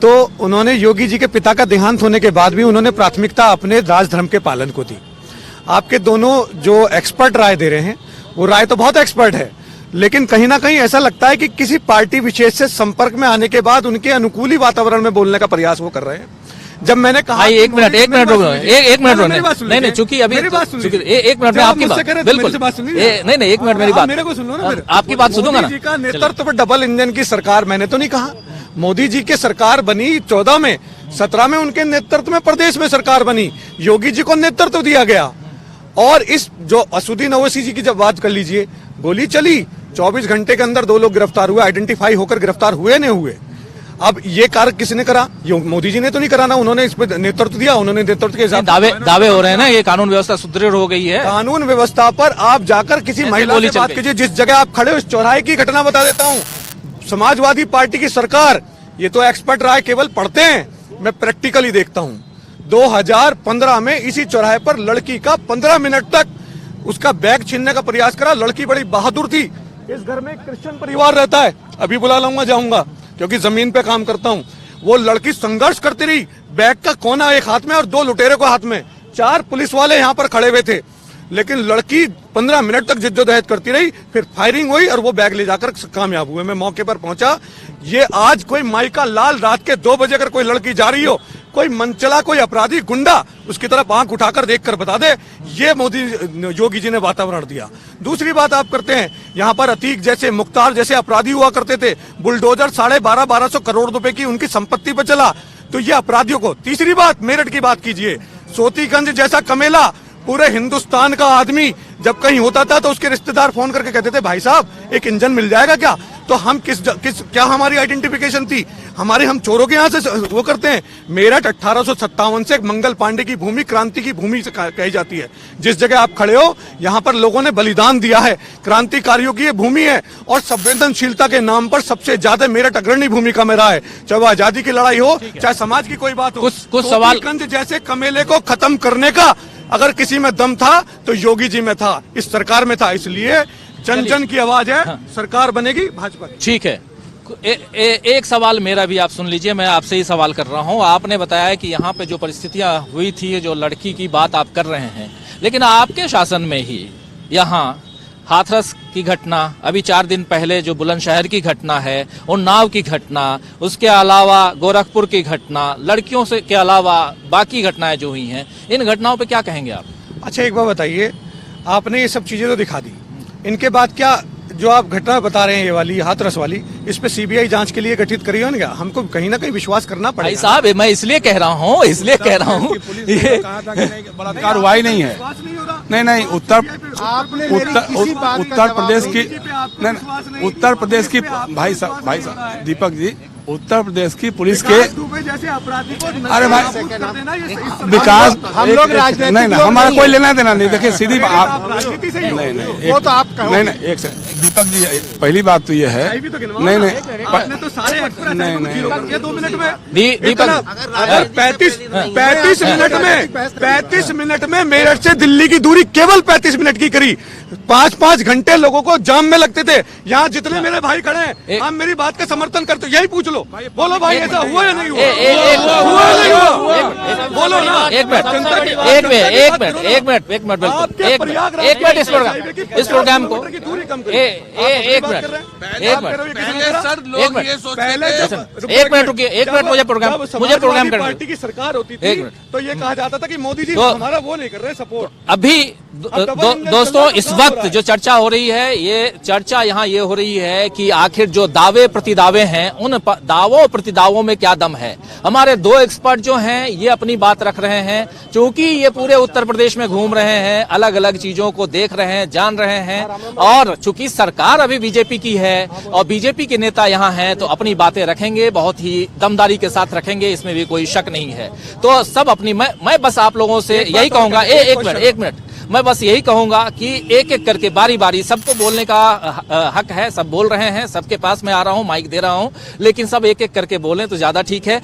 तो उन्होंने योगी जी के पिता का देहांत होने के बाद भी उन्होंने प्राथमिकता अपने राजधर्म के पालन को दी। आपके दोनों जो एक्सपर्ट राय दे रहे हैं, वो राय तो बहुत एक्सपर्ट है, लेकिन कहीं ना कहीं ऐसा लगता है कि किसी पार्टी विशेष से संपर्क में आने के बाद उनके अनुकूली वातावरण में बोलने का प्रयास वो कर रहे हैं। जब मैंने कहा एक मिनट नहीं, चूंकि अभी एक मिनट में आपकी बात, बिल्कुल नहीं, एक मिनट मेरी बात, मेरे को सुन लो ना, आपकी बात सुनूंगा ना। मोदी जी का नेतृत्व में डबल इंजन की सरकार मैंने तो नहीं कहा। मोदी जी की सरकार बनी 14 में, 17 में उनके नेतृत्व में प्रदेश में सरकार बनी, योगी जी को नेतृत्व दिया गया। और इस जो असुद्दीन ओवैसी जी की जब बात कर लीजिए, गोली चली, 24 घंटे के अंदर 2 लोग गिरफ्तार हुए, आइडेंटिफाई होकर गिरफ्तार हुए नहीं हुए। अब ये कार्य किसने करा? मोदी जी ने तो नहीं करा ना, उन्होंने इस पर नेतृत्व दिया, उन्होंने नेतृत्व के हिसाब दावे हो रहे हैं ना, ये कानून व्यवस्था सुदृढ़ हो गई है। कानून व्यवस्था पर आप जाकर किसी महिला से बात कीजिए, जिस जगह आप खड़े हो, इस चौराहे की घटना बता देता हूँ। समाजवादी पार्टी की सरकार, ये तो एक्सपर्ट राय केवल पढ़ते हैं, मैं प्रैक्टिकली देखता हूँ। 2015 में इसी चौराहे पर लड़की का 15 मिनट तक उसका बैग छीनने का प्रयास करा। लड़की बड़ी बहादुर थी। इस घर में एक क्रिश्चियन परिवार रहता है, अभी बुला लाऊंगा, जाऊंगा, क्योंकि जमीन पे काम करता हूँ। वो लड़की संघर्ष करती रही, बैग का कोना एक हाथ में और 2 लुटेरे को हाथ में, 4 पुलिस वाले यहाँ पर खड़े हुए थे, लेकिन लड़की 15 मिनट तक जिद्दोजहद करती रही। फिर फायरिंग हुई और वो बैग ले जाकर कामयाब हुए। मैं मौके पर पहुंचा। ये आज कोई माई का लाल, रात के 2 बजे अगर कोई लड़की जा रही हो, कोई मनचला, कोई अपराधी गुंडा उसकी तरफ आंख उठाकर देखकर बता दे, ये योगी जी ने वातावरण दिया। दूसरी बात आप करते हैं, यहाँ पर अतीक जैसे, मुख्तार जैसे अपराधी हुआ करते थे, बुलडोजर 12,500 करोड़ रुपए की उनकी संपत्ति पर चला, तो ये अपराधियों को। तीसरी बात, मेरठ की बात कीजिए, सोतीगंज जैसा कमेला, पूरे हिंदुस्तान का आदमी जब कहीं होता था तो उसके रिश्तेदार फोन करके कहते थे, भाई साहब एक इंजन मिल जाएगा क्या? तो हम क्या हमारी आइडेंटिफिकेशन थी? हम चोरों के यहाँ से वो करते हैं। मेरठ 1857 से मंगल पांडे की भूमि, क्रांति की भूमि कही जाती है। जिस जगह आप खड़े हो, यहाँ पर लोगों ने बलिदान दिया है, क्रांतिकारियों की ये भूमि है, और संवेदनशीलता के नाम पर सबसे ज्यादा मेरठ अग्रणी भूमिका में रहा है, चाहे वो आजादी की लड़ाई हो, चाहे समाज की कोई बात हो। कुछ सवाल, जैसे कमेले को खत्म करने का अगर किसी में दम था तो योगी जी में था, इस सरकार में था। इसलिए जन जन की आवाज है, सरकार बनेगी भाजपा। ठीक है, एक सवाल मेरा भी आप सुन लीजिए, मैं आपसे ही सवाल कर रहा हूं। आपने बताया कि यहाँ पे जो परिस्थितियां हुई थी, जो लड़की की बात आप कर रहे हैं, लेकिन आपके शासन में ही यहाँ हाथरस की घटना, अभी 4 दिन पहले जो बुलंदशहर की घटना है, उन्नाव की घटना, उसके अलावा गोरखपुर की घटना, लड़कियों से के अलावा बाकी घटनाएं जो हुई हैं, इन घटनाओं पे क्या कहेंगे आप? अच्छा, एक बात बताइए, आपने ये सब चीजें तो दिखा दी, इनके बाद क्या जो आप घटना बता रहे हैं, ये वाली हाथरस वाली, इस पे सीबीआई जांच के लिए गठित करी हो ना? हमको कहीं ना कहीं विश्वास करना भाई पड़ेगा। साहब, मैं इसलिए कह रहा हूँ ये बलात्कार हुआ ही नहीं है। नहीं, उत्तर प्रदेश की, नहीं, उत्तर प्रदेश की, भाई साहब दीपक जी, उत्तर प्रदेश की पुलिस के जैसे अपराधी को अरे भाई विकास, हम लोग राजनीतिक नहीं, हमारा कोई लेना देना नहीं। देखिए सीधी बात, नहीं, वो तो आप कहोगे। नहीं, एक सेकंड दीपक जी, पहली बात तो ये है, नहीं, तो सारे नहीं, 2 मिनट में दीपक, 35 मिनट में मेरठ से दिल्ली की दूरी केवल 35 मिनट की करी। 5-5 घंटे लोगों को जाम में लगते थे। यहाँ जितने मेरे भाई खड़े हैं, आप मेरी बात का समर्थन करते हो, यही पूछ लो। बोलो भाई, ऐसा हुआ या नहीं हुआ? हुआ या नहीं हुआ? बोलो ना। एक मिनट बिल्कुल, एक मिनट इस प्रोग्राम को, एक मिनट रुकिए, एक मिनट, मुझे प्रोग्राम करना। पार्टी की सरकार होती थी तो ये कहा जाता था कि मोदी जी हमारा वो नहीं कर रहे सपोर्ट। अभी दोस्तों, इस वक्त जो चर्चा हो रही है, ये चर्चा यहाँ ये हो रही है कि आखिर जो दावे प्रतिदावे हैं, उन दावों प्रतिदावों में क्या दम है। हमारे 2 एक्सपर्ट जो हैं, ये अपनी बात रख रहे हैं, क्योंकि ये पूरे उत्तर प्रदेश में घूम रहे हैं, अलग अलग चीजों को देख रहे हैं, जान रहे हैं, और चूंकि सरकार अभी बीजेपी की है और बीजेपी के नेता यहाँ हैं, तो अपनी बातें रखेंगे, बहुत ही दमदारी के साथ रखेंगे, इसमें भी कोई शक नहीं है। तो सब अपनी, मैं बस आप लोगों से यही कहूंगा, एक मिनट, मैं बस यही कहूंगा कि एक एक करके बारी बारी सबको बोलने का हक है, सब बोल रहे हैं, सबके पास मैं आ रहा हूं, माइक दे रहा हूं, लेकिन सब एक एक करके बोलें तो ज्यादा ठीक है।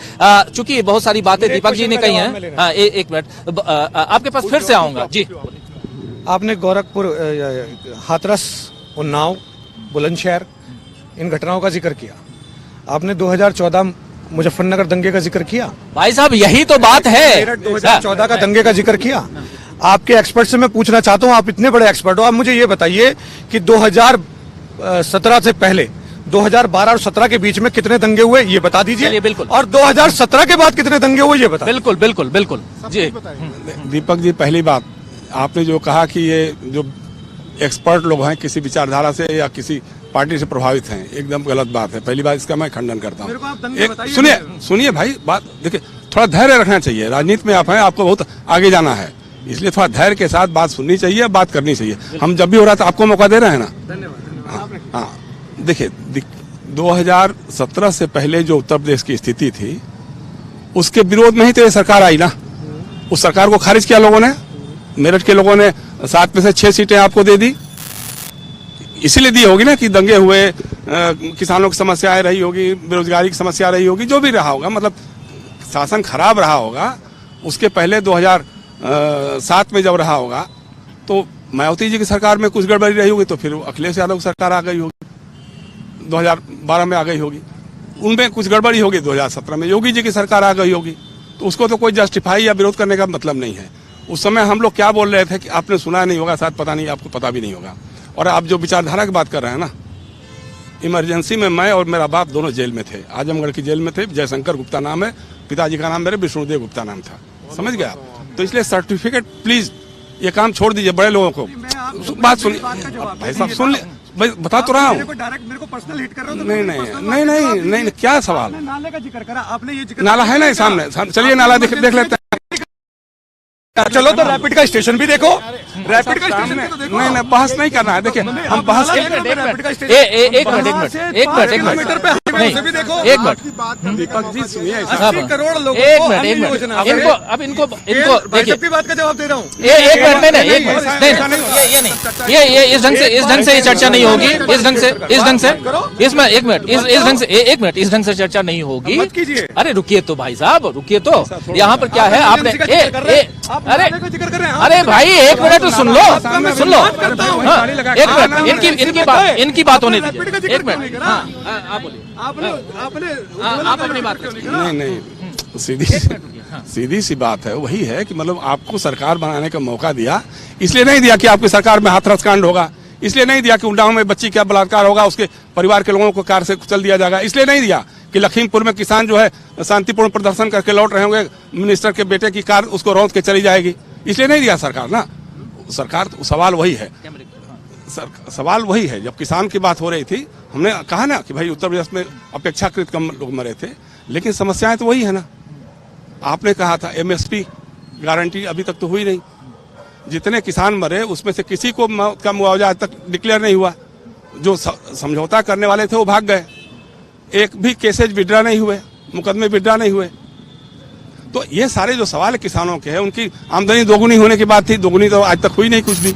चूंकि बहुत सारी बातें दीपक जी ने कही हैं। एक मिनट, आपके पास फिर से आऊंगा जी। आपने गोरखपुर, हाथरस, उन्नाव, बुलंदशहर, इन घटनाओं का जिक्र किया। आपने 2014 मुजफ्फरनगर दंगे का जिक्र किया। भाई साहब, यही तो बात है, 2014 का दंगे का जिक्र किया। आपके एक्सपर्ट से मैं पूछना चाहता हूं, आप इतने बड़े एक्सपर्ट हो, आप मुझे ये बताइए कि 2017 से पहले 2012 और 17 के बीच में कितने दंगे हुए, ये बता दीजिए। बिल्कुल। और 2017 के बाद कितने दंगे हुए, ये बता। बिल्कुल जी। दीपक जी, पहली बात, आपने जो कहा कि ये जो एक्सपर्ट लोग हैं किसी विचारधारा से या किसी पार्टी से प्रभावित हैं, एकदम गलत बात है। पहली बात, इसका मैं खंडन करता हूँ। सुनिए भाई, बात देखिए, थोड़ा धैर्य रखना चाहिए। राजनीति में आप हैं, आपको बहुत आगे जाना है, इसलिए थोड़ा धैर्य के साथ बात सुननी चाहिए, बात करनी चाहिए। हम जब भी हो रहा था आपको मौका दे रहे हैं ना। धन्यवाद। हाँ, देखिए 2017 से पहले जो उत्तर प्रदेश की स्थिति थी, उसके विरोध में ही तो ये सरकार आई ना। उस सरकार को खारिज किया लोगों ने, मेरठ के लोगों ने 7 में से 6 सीटें आपको दे दी। इसीलिए दी होगी ना कि दंगे हुए, किसानों की समस्याएं रही होगी, बेरोजगारी की समस्या रही होगी, जो भी रहा होगा, मतलब शासन खराब रहा होगा। उसके पहले 2007 में जब रहा होगा तो मायावती जी की सरकार में कुछ गड़बड़ी रही होगी, तो फिर अखिलेश यादव की सरकार आ गई होगी, 2012 में आ गई होगी, उनमें कुछ गड़बड़ी होगी, 2017 में योगी जी की सरकार आ गई होगी। तो उसको तो कोई जस्टिफाई या विरोध करने का मतलब नहीं है। उस समय हम लोग क्या बोल रहे थे कि आपने सुना नहीं होगा, शायद पता नहीं, आपको पता भी नहीं होगा। और आप जो विचारधारा की बात कर रहे हैं ना, इमरजेंसी में मैं और मेरा बाप दोनों जेल में थे, आजमगढ़ की जेल में थे। जयशंकर गुप्ता नाम है, पिताजी का नाम मेरे विष्णुदेव गुप्ता नाम था, समझ गया। तो इसलिए सर्टिफिकेट प्लीज ये काम छोड़ दीजिए, बड़े लोगों को बात सुनिए। भाई साहब सुन ले, बता तो रहा हूँ। मेरे को पर्सनल हिट कर रहे हो। नहीं, क्या सवाल? नाले का जिक्र करा आपने, ये जिक्र नाला है ना सामने, चलिए नाला देख लेते हैं। चलो तो रैपिड का स्टेशन भी देखो, रैपिड का स्टेशन तो देखो। नहीं, बहस नहीं करना है। देखिए हम बहस एक मिनट दीपक जी सुनिए, 80 करोड़ लोगों एक को मिनट योजना। इनको देखिए, की बात का जवाब दे रहा हूँ। एक मिनट नहीं, ये इस ढंग से ये चर्चा नहीं होगी, इस ढंग से चर्चा नहीं होगी। अरे रुकिए तो भाई साहब, रुकिए तो, यहाँ पर क्या है, आपने अरे भाई 1 मिनट तो सुन लो। हाँ, 1 मिनट, इनकी बात होने दीजिए। 1 मिनट, हाँ, आप बोलिए। आप अपनी बात करें। नहीं सीधी सी बात है, वही है कि मतलब आपको सरकार बनाने का मौका दिया, इसलिए नहीं दिया कि आपकी सरकार में हाथरस कांड होगा, इसलिए नहीं दिया कि उन्नाव में बच्ची का बलात्कार होगा, उसके परिवार के लोगों को कार से कुचल दिया जाएगा, इसलिए नहीं दिया कि लखीमपुर में किसान जो है शांतिपूर्ण प्रदर्शन करके लौट रहे होंगे, मिनिस्टर के बेटे की कार उसको रौंद के चली जाएगी, इसलिए नहीं दिया सरकार ना। सरकार सवाल वही है, सवाल वही है। जब किसान की बात हो रही थी, हमने कहा ना कि भाई उत्तर प्रदेश में अपेक्षाकृत कम लोग मरे थे, लेकिन समस्याएं तो वही है ना। आपने कहा था एमएसपी गारंटी अभी तक तो हुई नहीं, जितने किसान मरे उसमें से किसी को मौत का मुआवजा आज तक डिक्लेयर नहीं हुआ, जो समझौता करने वाले थे वो भाग गए, एक भी केसेज विड्रा नहीं हुए, मुकदमे विड्रा नहीं हुए। तो ये सारे जो सवाल किसानों के हैं, उनकी आमदनी दोगुनी होने की बात थी, दोगुनी तो आज तक हुई नहीं कुछ भी।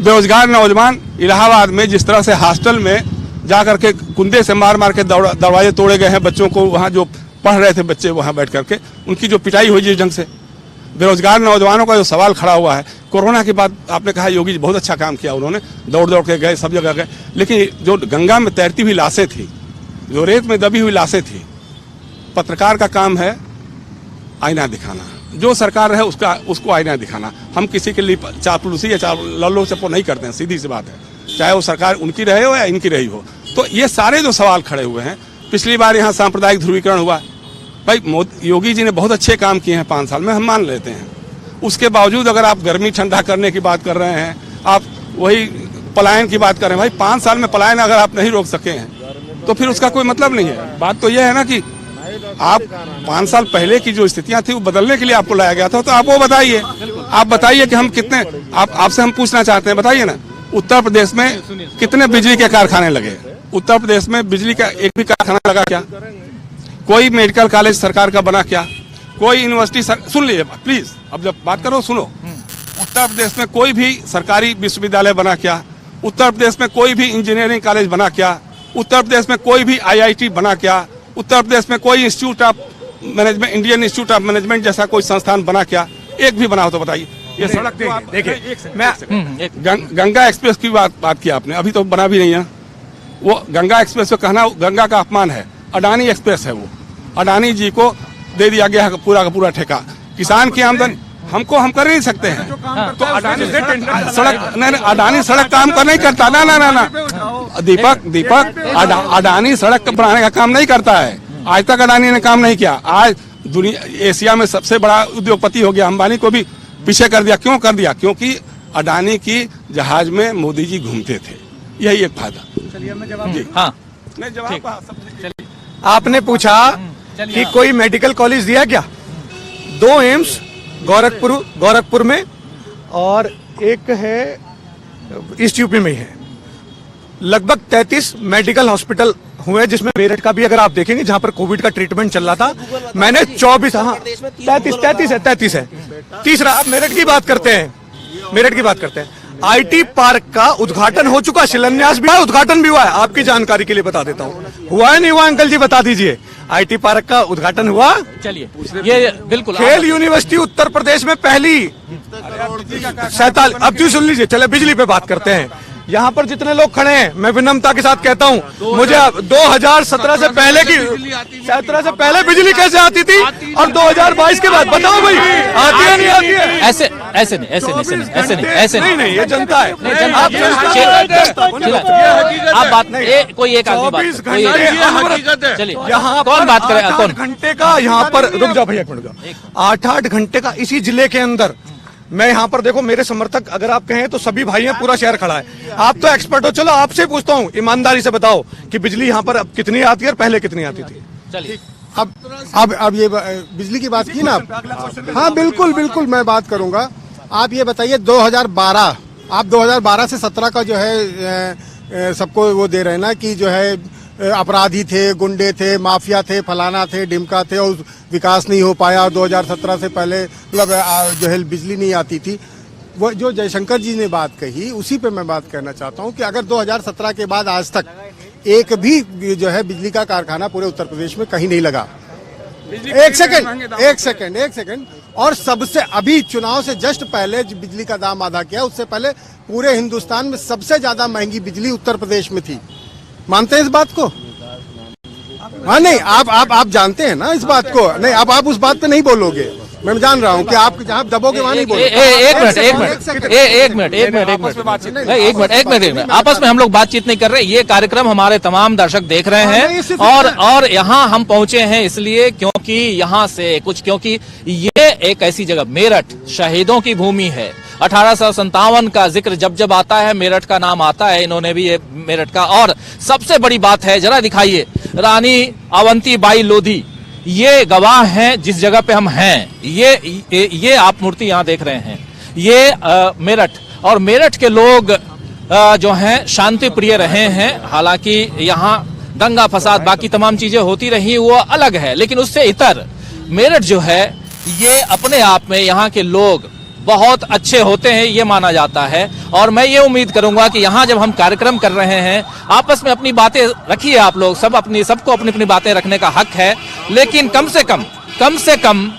बेरोजगार नौजवान इलाहाबाद में जिस तरह से हॉस्टल में जाकर के कुंदे से मार मार के दरवाजे तोड़े गए हैं, बच्चों को वहाँ जो पढ़ रहे थे बच्चे वहाँ बैठ करके उनकी जो पिटाई हुई जिस ढंग से, बेरोजगार नौजवानों का जो सवाल खड़ा हुआ है। कोरोना के बाद आपने कहा योगी जी बहुत अच्छा काम किया, उन्होंने दौड़ दौड़ के गए, सब जगह गए, लेकिन जो गंगा में तैरती हुई लाशें थी, जो रेत में दबी हुई लाशें थी, पत्रकार का काम है आईना दिखाना, जो सरकार है उसको आईना दिखाना। हम किसी के लिए चापलूसी या लल्लो चप्पो नहीं करते हैं, सीधी सी बात है, चाहे वो सरकार उनकी रहे हो या इनकी रही हो। तो ये सारे जो सवाल खड़े हुए हैं, पिछली बार यहाँ सांप्रदायिक ध्रुवीकरण हुआ, भाई योगी जी ने बहुत अच्छे काम किए हैं 5 साल में, हम मान लेते हैं। उसके बावजूद अगर आप गर्मी ठंडा करने की बात कर रहे हैं, आप वही पलायन की बात कर रहे हैं, भाई 5 साल में पलायन अगर आप नहीं रोक सके हैं तो फिर उसका कोई मतलब नहीं है। बात तो यह है ना कि आप 5 साल पहले की जो स्थितियां थी वो बदलने के लिए आपको लाया गया था, तो आप वो बताइए, आप बताइए कि हम कितने, आपसे हम पूछना चाहते हैं, बताइए ना, उत्तर प्रदेश में कितने बिजली के कारखाने लगे? उत्तर प्रदेश में बिजली का एक भी कारखाना लगा क्या? कोई मेडिकल कॉलेज सरकार का बना क्या? कोई यूनिवर्सिटी सुन लीजिए प्लीज, अब जब बात करो सुनो। उत्तर प्रदेश में कोई भी सरकारी विश्वविद्यालय बना क्या? उत्तर प्रदेश में कोई भी इंजीनियरिंग कॉलेज बना क्या? उत्तर प्रदेश में कोई भी IIT बना क्या? उत्तर प्रदेश में कोई institute of management, Indian institute of management जैसा कोई संस्थान बना क्या? एक भी बनाओ तो बताइए। ये सड़क देखिए, मैं गंगा एक्सप्रेस की बात की आपने, अभी तो बना भी नहीं है। वो गंगा एक्सप्रेस को कहना गंगा का अपमान है। अडानी एक्सप्रेस है वो, अडानी जी को दे दिया गया पूरा का पूरा ठेका। किसान की आमदनी हम कर नहीं सकते हैं, तो अडानी सड़क नहीं, अडानी सड़क काम कर नहीं करता ना ना ना ना दीपक अडानी सड़क बनाने का काम नहीं करता है, आज तक अडानी ने काम नहीं किया। आज दुनिया एशिया में सबसे बड़ा उद्योगपति हो गया, अंबानी को भी पीछे कर दिया। क्यों कर दिया? क्योंकि अडानी की जहाज में मोदी जी घूमते थे, यही एक फायदा। चलिए मैं जवाब जी हाँ नहीं जवाब। आपने पूछा कि कोई मेडिकल कॉलेज दिया क्या? 2 एम्स गोरखपुर में और एक है ईस्ट यूपी में ही है। लगभग 33 मेडिकल हॉस्पिटल हुए, जिसमें मेरठ का भी अगर आप देखेंगे जहां पर कोविड का ट्रीटमेंट चल रहा था, मैंने 24 हाँ 33 है। तीसरा, आप मेरठ की बात करते हैं, IT पार्क का उद्घाटन हो चुका, शिलान्यास भी हुआ, उद्घाटन भी हुआ है। आपकी जानकारी के लिए बता देता हूँ, हुआ है नहीं हुआ अंकल जी बता दीजिए। IT पार्क का उद्घाटन हुआ। चलिए ये बिल्कुल खेल यूनिवर्सिटी उत्तर प्रदेश में पहली 47। अब जी सुन लीजिए, चले बिजली पे बात करते हैं। यहाँ पर जितने लोग खड़े हैं, मैं विनम्रता के साथ कहता हूँ, मुझे 2017 से पहले की 17 से पहले बिजली कैसे आती थी और 2022 के बाद बताओ भाई, आती है नहीं आती है? ऐसे नहीं, ये जनता है। आप बात कोई एक आदमी बात, चलिए यहाँ कौन बात करे? 8 घंटे का यहाँ पर रुक जाओ भैया, 8 घंटे का इसी जिले के अंदर। मैं यहाँ पर देखो, मेरे समर्थक अगर आप कहें तो सभी भाई हैं, पूरा शहर खड़ा है। आप तो एक्सपर्ट हो, चलो आपसे पूछता हूँ, ईमानदारी से बताओ कि बिजली यहाँ पर अब कितनी आती है और पहले कितनी आती थी? चलिए अब ये बिजली की बात की ना आप? हाँ बिल्कुल मैं बात करूंगा। आप ये बताइए 2012, आप 2012 से 17 का जो है सबको वो दे रहे हैं ना कि जो है अपराधी थे, गुंडे थे, माफिया थे, फलाना थे, ढिमका थे, और विकास नहीं हो पाया। और 2017 से पहले मतलब जो है बिजली नहीं आती थी। वो जो जयशंकर जी ने बात कही, उसी पे मैं बात कहना चाहता हूँ कि अगर 2017 के बाद आज तक एक भी जो है बिजली का कारखाना पूरे उत्तर प्रदेश में कहीं नहीं लगा। एक सेकंड। और सबसे अभी चुनाव से जस्ट पहले बिजली का दाम आधा किया, उससे पहले पूरे हिंदुस्तान में सबसे ज्यादा महंगी बिजली उत्तर प्रदेश में थी। मानते हैं इस बात को? हाँ नहीं, आप जानते हैं ना इस बात को। नहीं, अब आप उस बात पे नहीं बोलोगे, मैं जान रहा हूँ कि आप जहाँ दबोगे वहाँ नहीं बोलोगे। एक मिनट, आपस में हम लोग बातचीत नहीं कर रहे। ये कार्यक्रम हमारे तमाम दर्शक देख रहे हैं और यहाँ हम पहुंचे हैं इसलिए क्योंकि यहाँ से क्योंकि ये एक ऐसी जगह, मेरठ शहीदों की भूमि है। 1857 का जिक्र जब जब आता है मेरठ का नाम आता है, इन्होंने भी ये मेरठ का। और सबसे बड़ी बात है, जरा दिखाइए, रानी अवंतीबाई लोधी ये गवाह हैं जिस जगह पे हम हैं। ये आप मूर्ति यहाँ देख रहे हैं, ये मेरठ। और मेरठ के लोग जो हैं शांति प्रिय रहे हैं। हालांकि यहाँ दंगा फसाद बाकी तमाम चीजें होती रही, वो अलग है, लेकिन उससे इतर मेरठ जो है ये अपने आप में यहाँ के लोग बहुत अच्छे होते हैं, ये माना जाता है। और मैं ये उम्मीद करूंगा कि यहाँ जब हम कार्यक्रम कर रहे हैं, आपस में अपनी बातें रखिए, आप लोग सबको अपनी अपनी बातें रखने का हक है, लेकिन कम से कम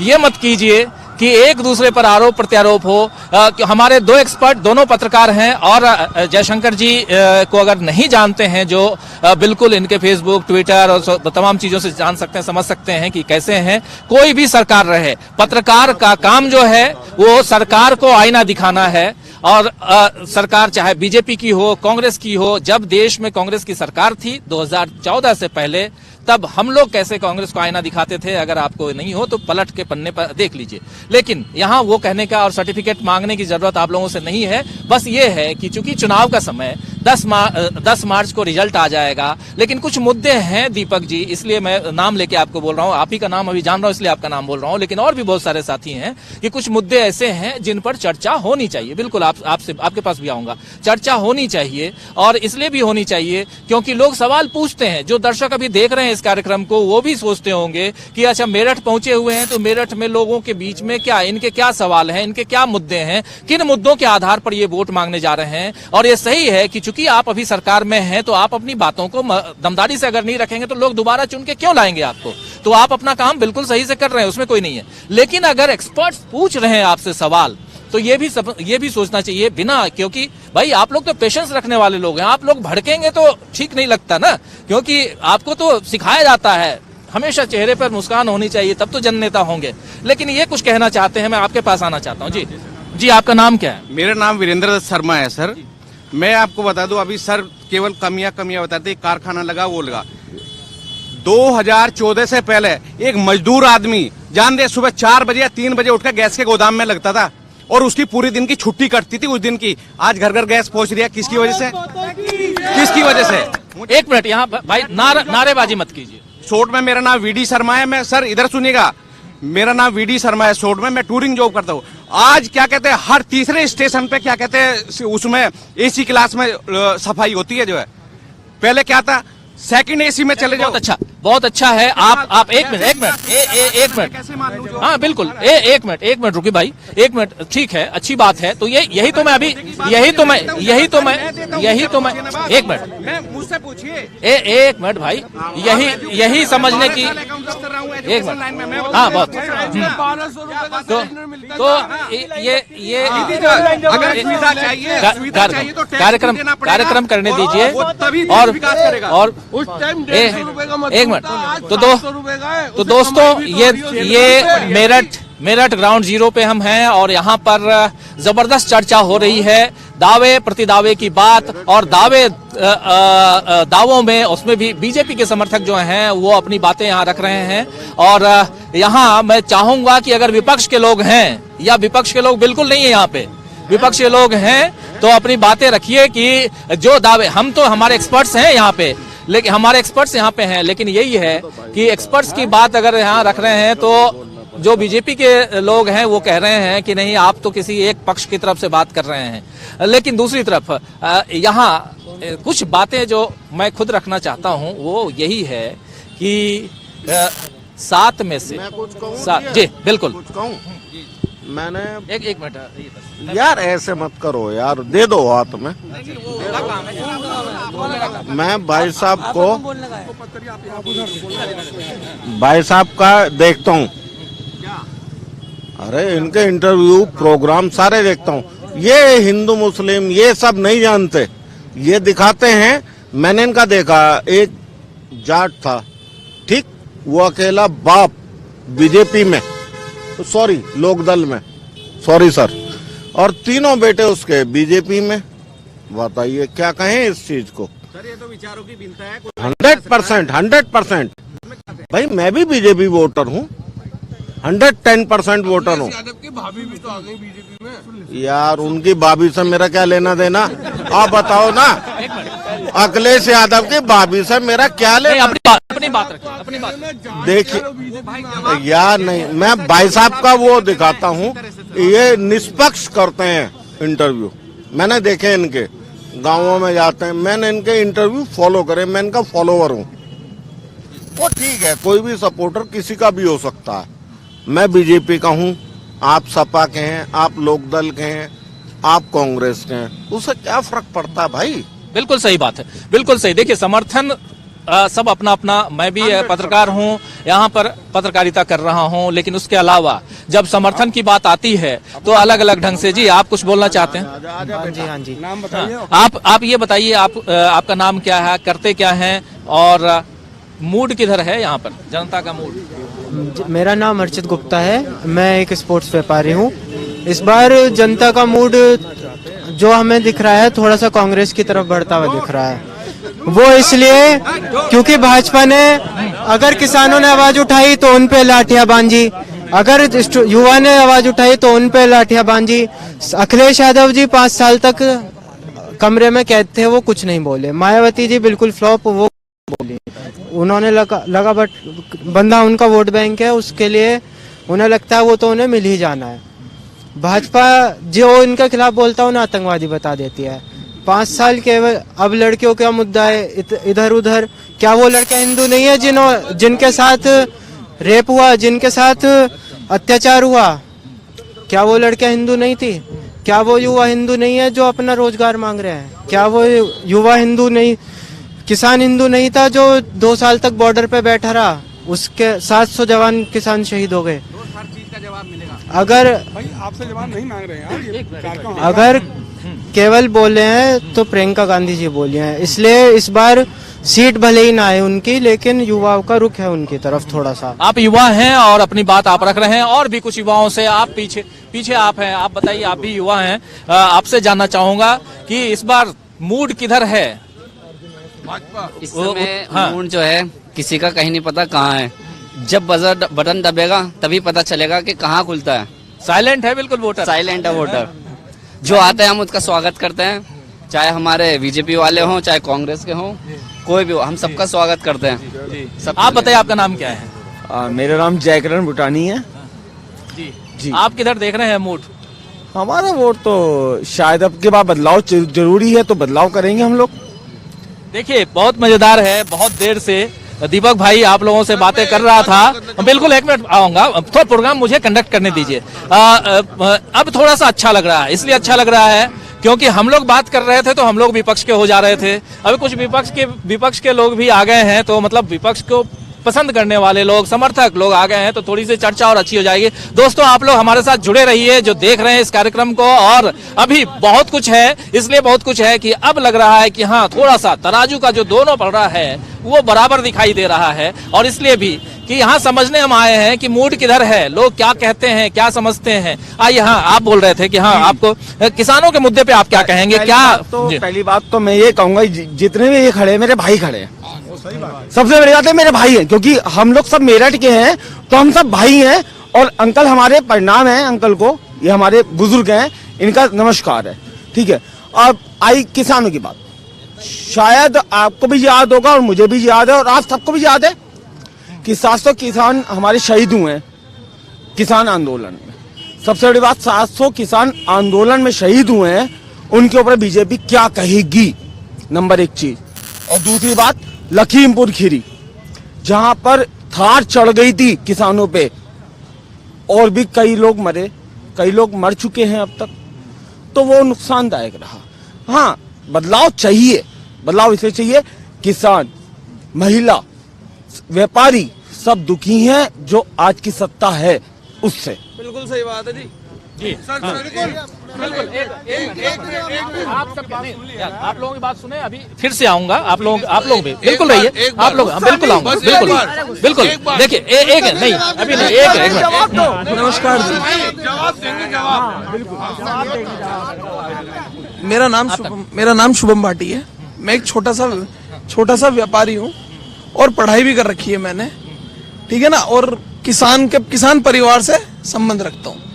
ये मत कीजिए कि एक दूसरे पर आरोप प्रत्यारोप हो। हमारे दो एक्सपर्ट दोनों पत्रकार हैं और जयशंकर जी को अगर नहीं जानते हैं, जो बिल्कुल इनके फेसबुक ट्विटर और तमाम चीजों से जान सकते हैं, समझ सकते हैं कि कैसे हैं। कोई भी सरकार रहे, पत्रकार का काम जो है वो सरकार को आईना दिखाना है। और सरकार चाहे बीजेपी की हो, कांग्रेस की हो, जब देश में कांग्रेस की सरकार थी 2014 से पहले, तब हम लोग कैसे कांग्रेस को आईना दिखाते थे, अगर आपको नहीं हो तो पलट के पन्ने पर देख लीजिए। लेकिन यहाँ वो कहने का और सर्टिफिकेट मांगने की जरूरत आप लोगों से नहीं है। बस ये है कि चूंकि चुनाव का समय 10 मार्च को रिजल्ट आ जाएगा, लेकिन कुछ मुद्दे हैं दीपक जी, इसलिए मैं नाम लेके आपको बोल रहा हूँ। आप ही का नाम अभी जान रहा हूँ इसलिए आपका नाम बोल रहा हूँ, लेकिन और भी बहुत सारे साथी हैं कि कुछ मुद्दे ऐसे हैं जिन पर चर्चा होनी चाहिए। बिल्कुल आपके पास भी आऊंगा, चर्चा होनी चाहिए। और इसलिए भी होनी चाहिए क्योंकि लोग सवाल पूछते हैं। जो दर्शक अभी देख रहे हैं इस कार्यक्रम को, वो भी सोचते होंगे कि अच्छा मेरठ पहुंचे हुए हैं तो मेरठ में लोगों के बीच में इनके क्या सवाल हैं, इनके क्या मुद्दे हैं, किन मुद्दों के आधार पर ये वोट मांगने जा रहे हैं। और ये सही है कि चूंकि आप अभी सरकार में हैं तो आप अपनी बातों को दमदारी से अगर नहीं रखेंगे तो लोग दोबारा चुन के क्यों लाएंगे आपको। तो आप अपना काम बिल्कुल सही से कर रहे हैं, उसमें कोई नहीं है। लेकिन अगर एक्सपर्ट्स पूछ रहे हैं आपसे सवाल तो ये भी सोचना चाहिए बिना, क्योंकि भाई आप लोग तो पेशेंस रखने वाले लोग हैं। आप लोग भड़केंगे तो ठीक नहीं लगता ना, क्योंकि आपको तो सिखाया जाता है हमेशा चेहरे पर मुस्कान होनी चाहिए, तब तो जननेता होंगे। लेकिन ये कुछ कहना चाहते हैं, मैं आपके पास आना चाहता हूँ। जी आपका नाम क्या है? मेरा नाम वीरेंद्र दत्त शर्मा है सर। मैं आपको बता दूं, अभी सर केवल कमियां बताते, कारखाना लगा वो लगा। 2014 से पहले एक मजदूर आदमी जान दे सुबह 4 बजे या 3 बजे उठकर गैस के गोदाम में लगता था और उसकी पूरी दिन की छुट्टी कटती थी उस दिन की। आज घर घर गैस पहुंच रही है, किसकी वजह से? किसकी वजह से? एक मिनट, यहाँ भाई नारेबाजी मत कीजिए। सोट में मेरा नाम वीडी शर्मा है। मैं सर इधर सुनिएगा, मेरा नाम वीडी शर्मा है। सोट में मैं टूरिंग जॉब करता हूँ। आज क्या कहते हैं, हर तीसरे स्टेशन पे क्या कहते हैं, उसमें एसी क्लास में सफाई होती है जो है। पहले क्या था, सेकंड एसी में चले जाओ। बहुत अच्छा है। आप एक मिनट, हाँ बिल्कुल, एक मिनट रुकी भाई, एक मिनट, ठीक है, अच्छी बात है। तो यही तो मैं एक मिनट, मुझसे पूछिए, एक मिनट भाई, यही समझने की एक मिनट, हाँ बहुत। तो ये कार्यक्रम करने दीजिए। और एक मिनट, तो दोस्तों ये मेरठ ग्राउंड जीरो पे हम हैं और यहाँ पर जबरदस्त चर्चा हो रही है, दावे प्रतिदावे की बात। और दावों में उसमें भी बीजेपी के समर्थक जो हैं वो अपनी बातें यहाँ रख रहे हैं। और यहाँ मैं चाहूंगा कि अगर विपक्ष के लोग हैं, या विपक्ष के लोग बिल्कुल नहीं है यहाँ पे, विपक्ष के लोग हैं तो अपनी बातें रखिए कि जो दावे, हम तो हमारे एक्सपर्ट्स हैं यहाँ पे, लेकिन हमारे एक्सपर्ट्स यहाँ पे हैं, लेकिन यही है कि एक्सपर्ट्स की बात अगर यहाँ रख रहे हैं तो जो बीजेपी के लोग हैं वो कह रहे हैं कि नहीं, आप तो किसी एक पक्ष की तरफ से बात कर रहे हैं। लेकिन दूसरी तरफ यहाँ कुछ बातें जो मैं खुद रखना चाहता हूँ वो यही है कि 7 में से 7, जी बिल्कुल, मैंने एक मिनट यार ऐसे मत करो यार, दे दो हाथ में। मैं भाई साहब का देखता हूँ, अरे इनके इंटरव्यू प्रोग्राम सारे देखता हूँ। ये हिंदू मुस्लिम ये सब नहीं जानते, ये दिखाते हैं। मैंने इनका देखा, एक जाट था वो अकेला बाप बीजेपी में, सॉरी लोकदल में, सॉरी सर, और तीनों बेटे उसके बीजेपी में। बताइए क्या कहें इस चीज को। सर ये तो विचारों की भिन्नता है। 100% भाई मैं भी बीजेपी वोटर हूँ, 110% वोटर हूँ। यादव की भाभी भी तो आ गई बीजेपी में। यार उनकी भाभी से मेरा क्या लेना देना, आप बताओ ना। अखिलेश यादव की भाभी से मेरा क्या लेना। अपनी बात रखिए, अपनी बात। देखिए यार नहीं, मैं भाई साहब का वो दिखाता हूँ, ये निष्पक्ष करते हैं इंटरव्यू। मैंने देखे इनके गांवों में जाते हैं, मैंने इनके इंटरव्यू फॉलो करे, मैं इनका फॉलोवर हूँ। वो ठीक है, कोई भी सपोर्टर किसी का भी हो सकता है। मैं बीजेपी का हूँ, आप सपा के हैं, आप लोकदल के हैं, आप कांग्रेस के हैं, उससे क्या फर्क पड़ता है भाई। बिल्कुल सही बात है, बिल्कुल सही। देखिए समर्थन सब अपना अपना, मैं भी पत्रकार हूं, यहाँ पर पत्रकारिता कर रहा हूं, लेकिन उसके अलावा जब समर्थन की बात आती है तो अलग अलग ढंग से। जी आप कुछ बोलना चाहते हैं? हाँ जी। नाम बताइए। आप ये बताइए, आपका नाम क्या है, करते क्या हैं, और मूड किधर है यहाँ पर, जनता का मूड? मेरा नाम अर्चित गुप्ता है, मैं एक स्पोर्ट्स व्यापारी हूँ। इस बार जनता का मूड जो हमें दिख रहा है थोड़ा सा कांग्रेस की तरफ बढ़ता हुआ दिख रहा है। वो इसलिए क्योंकि भाजपा ने, अगर किसानों ने आवाज उठाई तो उन पे लाठियां बांधी, अगर युवा ने आवाज उठाई तो उन पे लाठियां बांधी। अखिलेश यादव जी 5 साल तक कमरे में कैद थे, वो कुछ नहीं बोले। मायावती जी बिल्कुल फ्लॉप, वो बोली। उन्होंने लगा बट बंदा उनका वोट बैंक है, उसके लिए उन्हें लगता है वो तो उन्हें मिल ही जाना है। भाजपा जो इनके खिलाफ बोलता है उन्हें आतंकवादी बता देती है। 5 साल के अब लड़कियों का मुद्दा है इधर उधर। क्या वो लड़के हिंदू नहीं है जिनके साथ रेप हुआ, जिनके साथ अत्याचार हुआ? क्या वो लड़कियां हिंदू नहीं थी? क्या वो युवा हिंदू नहीं है जो अपना रोजगार मांग रहे हैं? क्या वो युवा हिंदू नहीं, किसान हिंदू नहीं था जो 2 साल तक बॉर्डर पे बैठा रहा? उसके 700 जवान किसान शहीद हो गए। हर चीज का जवाब मिलेगा। अगर भाई आपसे जवाब नहीं मांग रहे हैं, अगर केवल बोले हैं तो प्रियंका गांधी जी बोली हैं, इसलिए इस बार सीट भले ही ना आए उनकी, लेकिन युवाओं का रुख है उनकी तरफ थोड़ा सा। आप युवा हैं और अपनी बात आप रख रहे हैं, और भी कुछ युवाओं से आप पीछे आप हैं, आप बताइए, आप भी युवा हैं, आपसे जानना चाहूंगा कि इस बार मूड किधर है? इस समय मूड जो है किसी का कहीं नहीं पता कहाँ है। जब बजर बटन दबेगा तभी पता चलेगा कि कहाँ खुलता है। साइलेंट है बिल्कुल वोटर, साइलेंट है वोटर। जो आते हैं हम उसका स्वागत करते हैं, चाहे हमारे बीजेपी वाले हों चाहे कांग्रेस के हों, कोई भी हो, हम सबका स्वागत करते हैं। आप बताइए आपका नाम क्या है? मेरा नाम जयकरण भूटानी है। जी आप किधर देख रहे हैं मूड? हमारा वोट तो शायद अब के बाद बदलाव जरूरी है, तो बदलाव करेंगे हम लोग। देखिए बहुत मजेदार है, बहुत देर से दीपक भाई आप लोगों से बातें कर रहा था। बिल्कुल 1 मिनट आऊंगा, थोड़ा प्रोग्राम मुझे कंडक्ट करने दीजिए। अब थोड़ा सा अच्छा लग रहा है, इसलिए अच्छा लग रहा है क्योंकि हम लोग बात कर रहे थे तो हम लोग विपक्ष के हो जा रहे थे। अभी कुछ विपक्ष के लोग भी आ गए हैं, तो मतलब विपक्ष को पसंद करने वाले लोग, समर्थक लोग आ गए हैं, तो थोड़ी सी चर्चा और अच्छी हो जाएगी। दोस्तों आप लोग हमारे साथ जुड़े रहिए जो देख रहे हैं इस कार्यक्रम को, और अभी बहुत कुछ है, इसलिए बहुत कुछ है कि अब लग रहा है कि हाँ थोड़ा सा तराजू का जो दोनों पड़ रहा है वो बराबर दिखाई दे रहा है। और इसलिए भी कि यहाँ समझने हम आए हैं कि मूड किधर है, लोग क्या कहते हैं, क्या समझते हैं। आइए, हाँ आप बोल रहे थे कि हाँ आपको किसानों के मुद्दे पे आप क्या कहेंगे? पहली बात तो मैं ये कहूंगा, जितने भी ये खड़े मेरे भाई खड़े हैं, सबसे बड़ी बात है मेरे भाई है, क्योंकि हम लोग सब मेरठ के हैं तो हम सब भाई हैं। और अंकल हमारे प्रणाम है, अंकल को, ये हमारे बुजुर्ग हैं, इनका नमस्कार है, ठीक है। अब आई किसानों की बात, शायद आपको भी याद होगा और मुझे भी याद है और आप सबको भी याद है कि 700 किसान हमारे शहीद हुए हैं किसान आंदोलन में। सबसे बड़ी बात, 700 किसान आंदोलन में शहीद हुए हैं, उनके ऊपर बीजेपी क्या कहेगी, नंबर 1 चीज। और दूसरी बात, लखीमपुर खीरी जहां पर थार चढ़ गई थी किसानों पे और भी कई लोग मरे, कई लोग मर चुके हैं अब तक, तो वो नुकसानदायक रहा। हाँ बदलाव चाहिए, बदलाव इसलिए चाहिए, किसान, महिला, व्यापारी सब दुखी हैं जो आज की सत्ता है उससे। बिल्कुल सही बात है जी। जी बिल्कुल आप सब आप लोगों की बात सुने, अभी फिर से आऊंगा। आप लोग भी बिल्कुल रहिए, आप लोग बिल्कुल आऊंगा, बिल्कुल देखिए एक है नहीं अभी नहीं, एक मिनट। नमस्कार जी, मेरा नाम शुभम भाटी है। मैं एक छोटा सा व्यापारी हूँ और पढ़ाई भी कर रखी है मैंने, ठीक है ना, और किसान परिवार से संबंध रखता हूँ।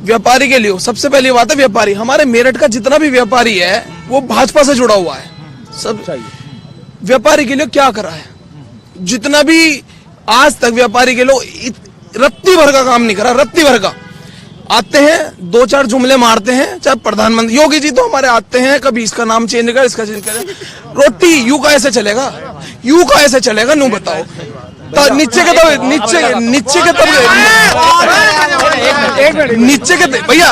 व्यापारी के लिए सबसे पहली बात है, व्यापारी हमारे मेरठ का जितना भी व्यापारी है वो भाजपा से जुड़ा हुआ है। सब व्यापारी के लिए क्या करा है, जितना भी आज तक व्यापारी के लिए रत्ती भर का काम नहीं करा। रत्ती भर का आते हैं, 2-4 जुमले मारते हैं, चाहे प्रधानमंत्री योगी जी तो हमारे आते हैं, कभी इसका नाम चेंज कर, इसका चेंज कर। रोटी यू का ऐसे चलेगा, नू बताओ। नीचे के भैया,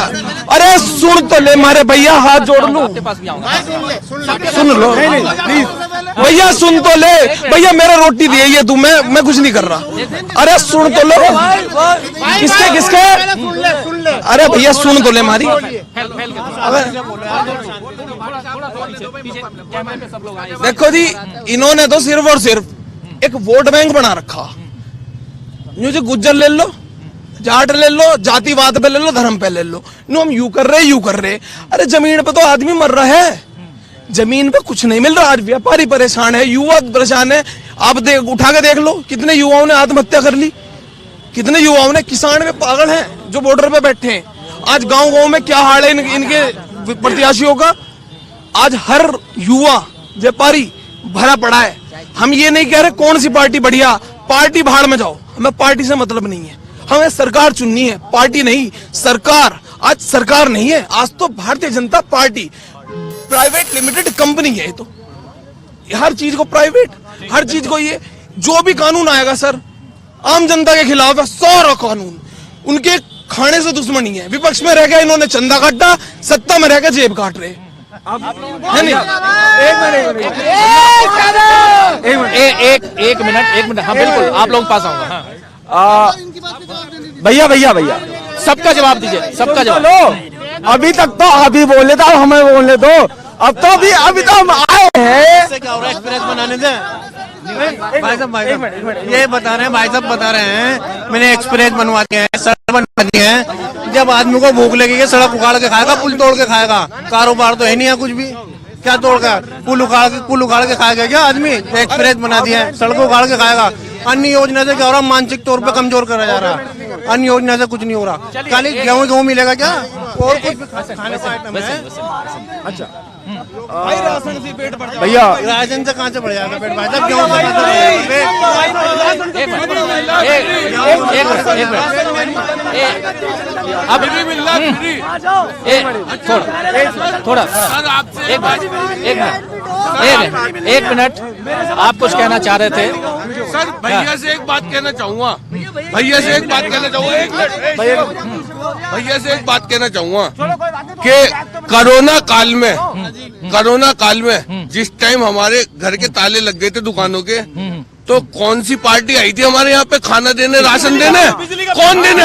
अरे सुन तो ले मारे भैया, हाथ जोड़ लूं, सुन लो प्लीज भैया, सुन तो ले भैया, मेरा रोटी दिए ये तू, मैं कुछ नहीं कर रहा। अरे सुन तो लो, किसके अरे भैया सुन तो ले मारी। देखो जी, इन्होंने तो सिर्फ और सिर्फ एक वोट बैंक बना रखा। जो गुज्जर ले लो, जाट ले लो, जातिवाद पे ले लो, धर्म पे ले लो, नो हम यू कर रहे। अरे जमीन पे तो आदमी मर रहा है, जमीन पे कुछ नहीं मिल रहा। आज व्यापारी परेशान है, युवा परेशान है। आप उठा के देख लो, कितने युवाओं ने आत्महत्या कर ली, कितने युवाओं ने, किसान में पागल हैं जो बॉर्डर पे बैठे हैं। आज गांव में क्या हाल है इनके प्रत्याशियों का। आज हर युवा व्यापारी भरा पड़ा है। हम ये नहीं कह रहे कौन सी पार्टी बढ़िया, पार्टी भाड़ में जाओ, हमें पार्टी से मतलब नहीं है, हमें सरकार चुननी है, पार्टी नहीं। सरकार आज सरकार नहीं है, आज तो Bharatiya Janata party private limited company है। तो हर चीज को प्राइवेट, हर चीज को ये जो भी कानून आएगा सर आम जनता के खिलाफ है। सारा कानून उनके खाने से दुश्मनी है। विपक्ष में रह गया इन्होंने चंदा काटा, सत्ता में रह गया जेब काट रहे। एक मिनट हाँ बिल्कुल, आप लोगों के पास आऊंगा। भैया सबका जवाब दीजिए, सबका जवाब। अभी तक तो आप ही बोले थे, हमें बोलने दो। अब तो अभी तो हम आए हैं। एक्सप्रेस बनाने दे भाई साहब, ये बता रहे हैं, भाई साहब बता रहे हैं, मैंने एक्सप्रेस बनवा दिया है, सड़क बनवा दी है। जब आदमी को भूख लगेगी सड़क उखाड़ के खाएगा, पुल तोड़ के खाएगा। कारोबार तो है नहीं है कुछ भी, क्या तोड़ का पुल उखाड़ के खाएगा क्या आदमी? एक्सप्रेस बना दिया है, सड़क उखाड़ के खाएगा। अन्य योजना से क्या हो रहा, मानसिक तौर पे कमजोर करा जा रहा है। अन्य योजना से कुछ नहीं हो रहा, खाली गेहूं मिलेगा क्या और कुछ खाने का आइटम है। अच्छा भाई राशन से पेट भर भैया, राशन से कहाँ से बढ़ जाएगा पेट? भाई साहब गेहूं थोड़ा एक मिनट, आप कुछ कहना चाह रहे थे सर? भैया से एक बात कहना चाहूंगा, भैया से एक बात कहना चाहूंगा कि कोरोना काल में जिस टाइम हमारे घर के ताले लग गए थे दुकानों के, तो कौन सी पार्टी आई थी हमारे यहाँ पे खाना देने, राशन देने? कौन देने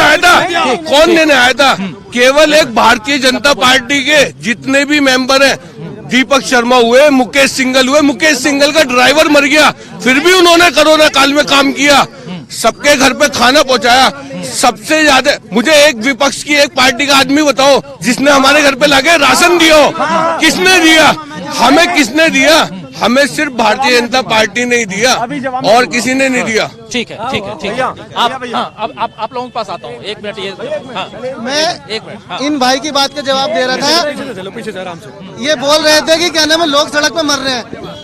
आया था? केवल एक भारतीय जनता पार्टी के जितने भी मेंबर हैं, दीपक शर्मा हुए, मुकेश सिंघल का ड्राइवर मर गया, फिर भी उन्होंने कोरोना काल में काम किया, सबके घर पे खाना पहुंचाया। सबसे ज्यादा मुझे एक विपक्ष की एक पार्टी का आदमी बताओ जिसने हमारे घर पे लाके राशन दिया? किसने दिया? हमें किसने दिया? हमें सिर्फ भारतीय जनता पार्टी ने ही दिया और किसी ने नहीं दिया। ठीक है आप लोगों के पास आता हूँ। एक मिनट, मैं इन भाई की बात का जवाब दे रहा था। ये बोल रहे थे कि क्या नाम है, लोग सड़क पर मर रहे हैं।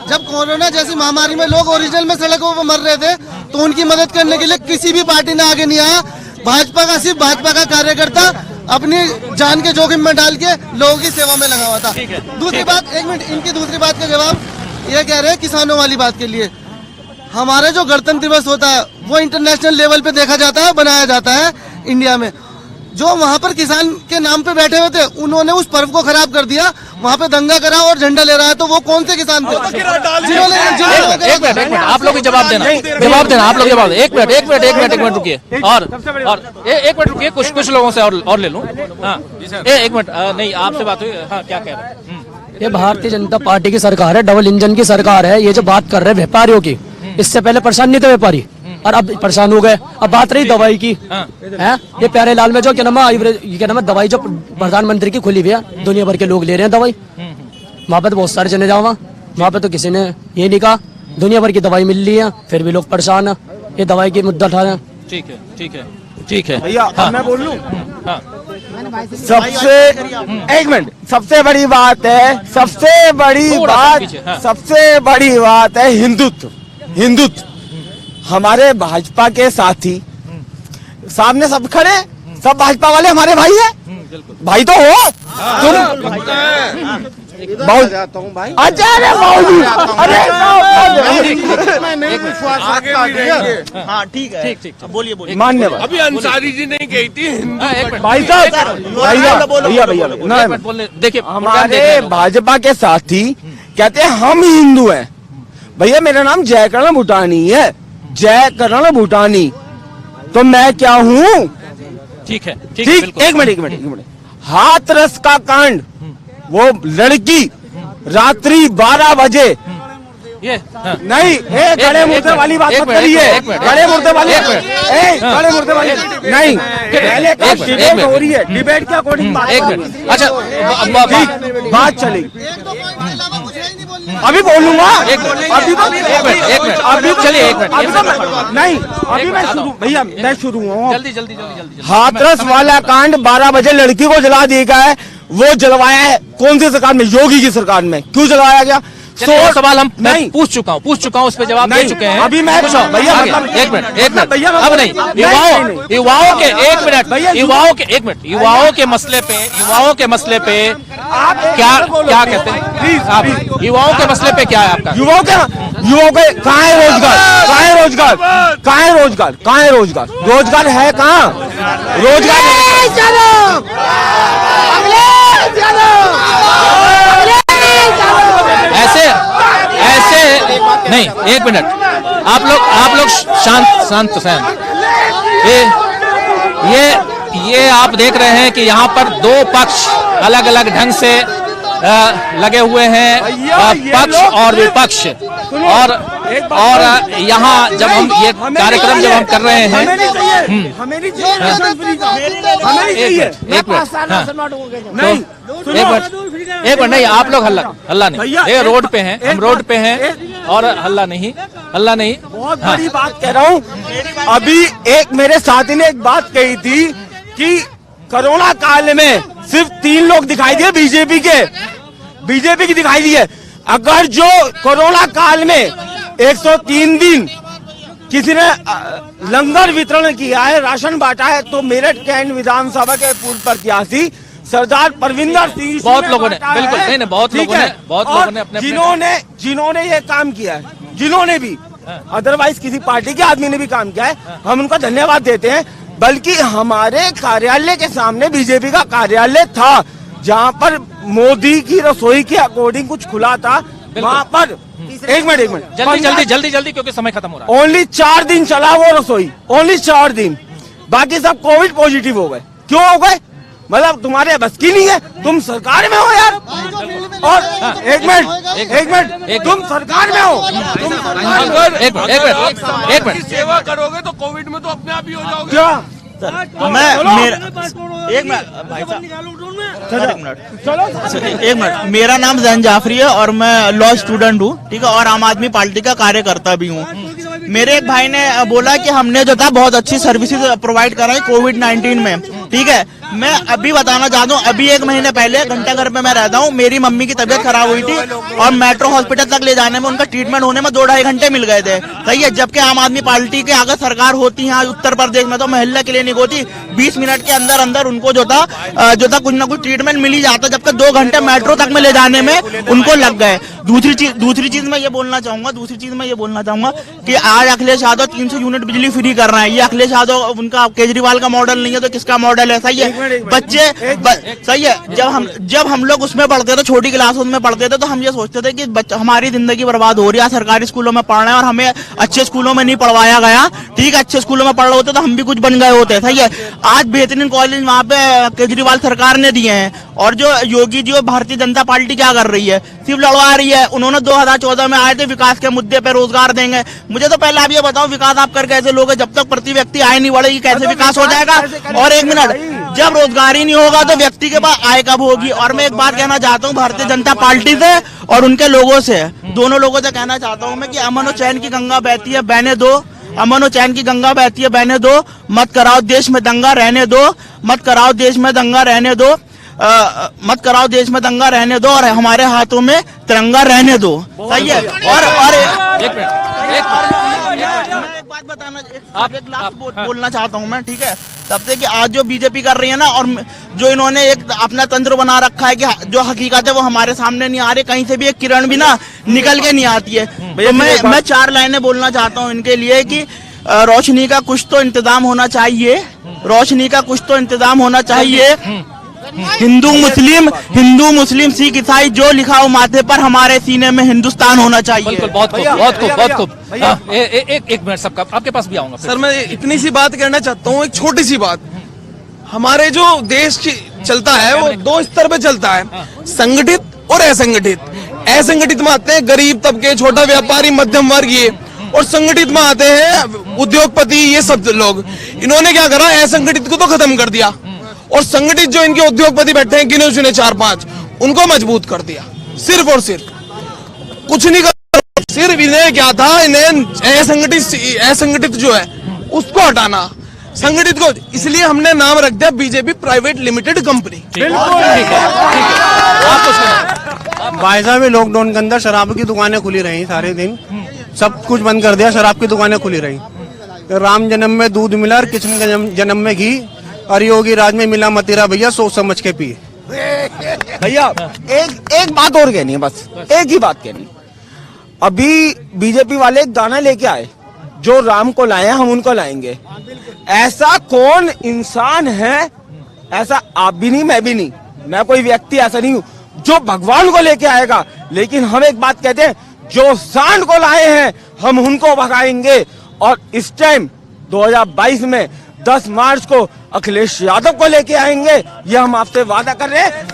जब कोरोना जैसी महामारी में लोग ओरिजिनल में सड़कों पर मर रहे थे तो उनकी मदद करने के लिए किसी भी पार्टी ने आगे नहीं आया। सिर्फ भाजपा का कार्यकर्ता अपनी जान के जोखिम में डाल के लोगों की सेवा में लगा हुआ था। दूसरी बात, एक मिनट, इनकी दूसरी बात का जवाब ये कह रहे हैं किसानों वाली बात के लिए। हमारे जो गणतंत्र दिवस होता है वो इंटरनेशनल लेवल पे देखा जाता है, बनाया जाता है इंडिया में। जो वहाँ पर किसान के नाम पे बैठे हुए थे उन्होंने उस पर्व को खराब कर दिया, वहाँ पे दंगा करा और झंडा ले रहा है, तो वो कौन से किसान थे? एक मिनट आप लोग जवाब देना आप लोग जवाब। एक मिनट रुकिए और एक मिनट रुकिए, कुछ लोगों से और ले लूं। हाँ एक मिनट, नहीं आपसे बात हुई। हाँ क्या कह रहे हैं? ये भारतीय जनता पार्टी की सरकार है, डबल इंजन की सरकार है। ये जो बात कर रहे हैं व्यापारियों की, इससे पहले परेशान नहीं थे व्यापारी और अब परेशान हो गए। अब बात रही दवाई की, है ये प्यारे लाल में जो क्या नाम है दवाई जो प्रधानमंत्री की खुली हुई है, दुनिया भर के लोग ले रहे हैं दवाई। वहाँ पे तो बहुत सारे जने जाओ, वहाँ पे तो किसी ने ये नहीं कहा, दुनिया भर की दवाई मिल रही है, फिर भी लोग परेशान है। ये दवाई की मुद्दा उठा रहे हैं। ठीक है भैया हाँ। मैं बोल लूं? हाँ। सबसे बड़ी बात है, सबसे बड़ी बात है हिंदुत्व। हमारे भाजपा के साथी सामने सब खड़े, सब भाजपा वाले हमारे भाई है, भाई तो हो तुम। बहुत हाँ ठीक है, बोलिए। मान्यवाद। अभी अंसारी जी नहीं गई थी भाई साहब, भैया देखिए हमारे भाजपा के साथी कहते हैं हम हिंदू हैं। भैया मेरा नाम जयकरण भूटानी है, जयकरण भूटानी, तो मैं क्या हूँ? ठीक है एक मिनट। हाथरस का कांड, वो लड़की रात्रि 12 बजे ये नहीं, खड़े मुर्दे वाली बात मत करिए, खड़े मुर्दे वाली नहीं, पहले डिबेट हो रही है, डिबेट के अकॉर्डिंग अच्छा बात चलेगी। अभी बोलूंगा, मैं शुरू हूँ। जल्दी हाथरस वाला कांड 12 बजे लड़की को जला दिया गया है। वो जलवाया है कौन सी सरकार में? योगी की सरकार में। क्यों जलवाया गया? सवाल मैं पूछ चुका हूँ, उस पे जवाब दे चुके हैं। अभी मैं भैया एक मिनट अब नहीं, युवाओं के मसले पे क्या कहते हैं आप? युवाओं के मसले पे क्या है आपका? युवाओं के कहाँ है रोजगार? रोजगार है कहाँ? ऐसे नहीं, एक मिनट आप लोग शांत ये आप देख रहे हैं कि यहाँ पर दो पक्ष अलग अलग ढंग से लगे हुए हैं, पक्ष और विपक्ष। और यहाँ जब हम ये कार्यक्रम जब हम कर रहे हैं, एक मिनट नहीं, आप लोग हल्ला नहीं, ये रोड पे हैं, हम रोड पे हैं और हल्ला नहीं। बहुत बड़ी बात कह रहा हूँ। अभी एक मेरे साथी ने एक बात कही थी कि कोरोना काल में सिर्फ 3 लोग दिखाई दिए बीजेपी की दिखाई दी है। अगर जो कोरोना काल में 103 दिन किसी ने लंगर वितरण किया है, राशन बांटा है, तो मेरठ कैंट विधानसभा के पूर्व प्रत्याशी सरदार परविंदर सिंह, बहुत लोगों ने बिल्कुल नहीं, बहुत लोगों ने अपने जिन्होंने ये काम किया है, जिन्होंने भी अदरवाइज किसी पार्टी के आदमी ने भी काम किया है, हम उनका धन्यवाद देते हैं। बल्कि हमारे कार्यालय के सामने बीजेपी का कार्यालय था, जहाँ पर मोदी की रसोई के अकॉर्डिंग कुछ खुला था, वहाँ पर एक मिनट जल्दी क्योंकि समय खत्म हो रहा है। ओनली 4 दिन चला वो रसोई, ओनली 4 दिन, बाकी सब कोविड पॉजिटिव हो गए। क्यों हो गए? मतलब तुम्हारे बस की नहीं है, तुम सरकार में हो यार। और एक मिनट तुम सरकार में हो, एक मिनट सेवा करोगे तो कोविड में तो अपने आप ही हो जाओगे। क्या एक मिनट, मेरा नाम जैन जाफरी है और मैं लॉ स्टूडेंट हूँ, ठीक है, और आम आदमी पार्टी का कार्यकर्ता भी हूँ। मेरे एक भाई ने बोला कि हमने जो था बहुत अच्छी सर्विसेज प्रोवाइड कराई कोविड-19 में, ठीक है। मैं अभी बताना चाहता हूँ, अभी 1 महीने पहले घंटाघर में मैं रहता हूँ, मेरी मम्मी की तबीयत खराब हुई थी और मेट्रो हॉस्पिटल तक ले जाने में, उनका ट्रीटमेंट होने में 2-2.5 घंटे मिल गए थे, सही है। जबकि आम आदमी पार्टी के अगर सरकार होती है उत्तर प्रदेश में तो मोहल्ला क्लिनिक होती, 20 मिनट के अंदर उनको जो था कुछ ना कुछ ट्रीटमेंट मिल ही जाता, जबकि 2 घंटे मेट्रो तक में ले जाने में उनको लग गए। दूसरी चीज मैं ये बोलना चाहूंगा कि आज अखिलेश यादव 300 यूनिट बिजली फ्री कर रहे हैं। ये अखिलेश यादव उनका केजरीवाल का मॉडल नहीं है तो किसका मॉडल है? सही है बच्चे सही है। जब हम लोग उसमें पढ़ते थे, छोटी क्लासों में पढ़ते थे, तो हम ये सोचते थे कि हमारी जिंदगी बर्बाद हो रही है, सरकारी स्कूलों में पढ़ रहे हैं और हमें अच्छे स्कूलों में नहीं पढ़वाया गया। ठीक है, अच्छे स्कूलों में पढ़ रहे होते तो हम भी कुछ बन गए होते। सही है, आज बेहतरीन कॉलेज वहाँ पे केजरीवाल सरकार ने दिए हैं। और जो योगी जी और भारतीय जनता पार्टी क्या कर रही है? सिर्फ लड़वा रही है। उन्होंने 2014 में आए थे विकास के मुद्दे पे, रोजगार देंगे। मुझे तो पहले आप ये बताओ, विकास आप कर कैसे लोगे? जब तक प्रति व्यक्ति आय नहीं बढ़ेगी कैसे विकास हो जाएगा? और एक मिनट, जब रोजगार ही नहीं होगा तो व्यक्ति के पास आय कब होगी? और मैं एक बात कहना चाहता हूँ भारतीय जनता पार्टी से और उनके लोगों से, दोनों लोगों से कहना चाहता हूँ मैं कि अमन और चैन की गंगा बहती है, बहने दो। अमन और चैन की गंगा बहती है, बहने दो। मत कराओ देश में दंगा, रहने दो। मत कराओ देश में दंगा, रहने दो। मत कराओ देश में दंगा, रहने दो। और हमारे हाथों में तिरंगा रहने दो। सही है। और एक बात बताना, एक लास्ट बोलना चाहता हूँ मैं, ठीक है? तब से कि आज जो बीजेपी कर रही है ना, और जो इन्होंने एक अपना तंत्र बना रखा है कि जो हकीकत है वो हमारे सामने नहीं आ रही, कहीं से भी एक किरण भी ना निकल के नहीं आती है। तो मैं 4 लाइनें बोलना चाहता हूँ इनके लिए कि रोशनी का कुछ तो इंतजाम होना चाहिए, रोशनी का कुछ तो इंतजाम होना चाहिए। हिंदू मुस्लिम सिख ईसाई जो लिखा हो माथे पर, हमारे सीने में हिंदुस्तान होना चाहिए। बिल्कुल, बहुत खूब। एक मिनट सबका, आपके पास भी आऊंगा। सर मैं इतनी सी बात कहना चाहता हूँ, एक छोटी सी बात। हमारे जो देश चलता है वो 2 स्तर पे चलता है, संगठित और असंगठित। असंगठित में आते हैं गरीब तबके, छोटा व्यापारी, मध्यम वर्ग, ये, और संगठित में आते हैं उद्योगपति, ये सब लोग। इन्होंने क्या करा, असंगठित को तो खत्म कर दिया और संगठित जो इनके उद्योगपति बैठे हैं गिने चुने 4-5, उनको मजबूत कर दिया। सिर्फ और सिर्फ कुछ नहीं कर, सिर्फ इन्हें क्या था, इन्हें असंगठित जो है उसको हटाना, संगठित को। इसलिए हमने नाम रख दिया बीजेपी प्राइवेट लिमिटेड कंपनी। भाई साहब लॉकडाउन के अंदर शराब की दुकानें खुली रही सारे दिन, सब कुछ बंद कर दिया, शराब की दुकानें खुली रही। राम जन्म में दूध मिला और कृष्ण जन्म में घी, और योगी राज में मिला मतीरा, भैया सोच समझ के पिए। भैया एक बात और कहनी है, बस एक ही बात कहनी। अभी बीजेपी वाले एक गाना लेके आए, जो राम को लाए हम उनको लाएंगे। ऐसा कौन इंसान है, ऐसा आप भी नहीं, मैं भी नहीं, मैं कोई व्यक्ति ऐसा नहीं हूँ जो भगवान को लेके आएगा। लेकिन हम एक बात कहते हैं, जो सांड को लाए हैं हम उनको भगाएंगे। और इस टाइम 2022 में 10 मार्च को अखिलेश यादव को लेके आएंगे, ये हम आपसे वादा कर रहे हैं।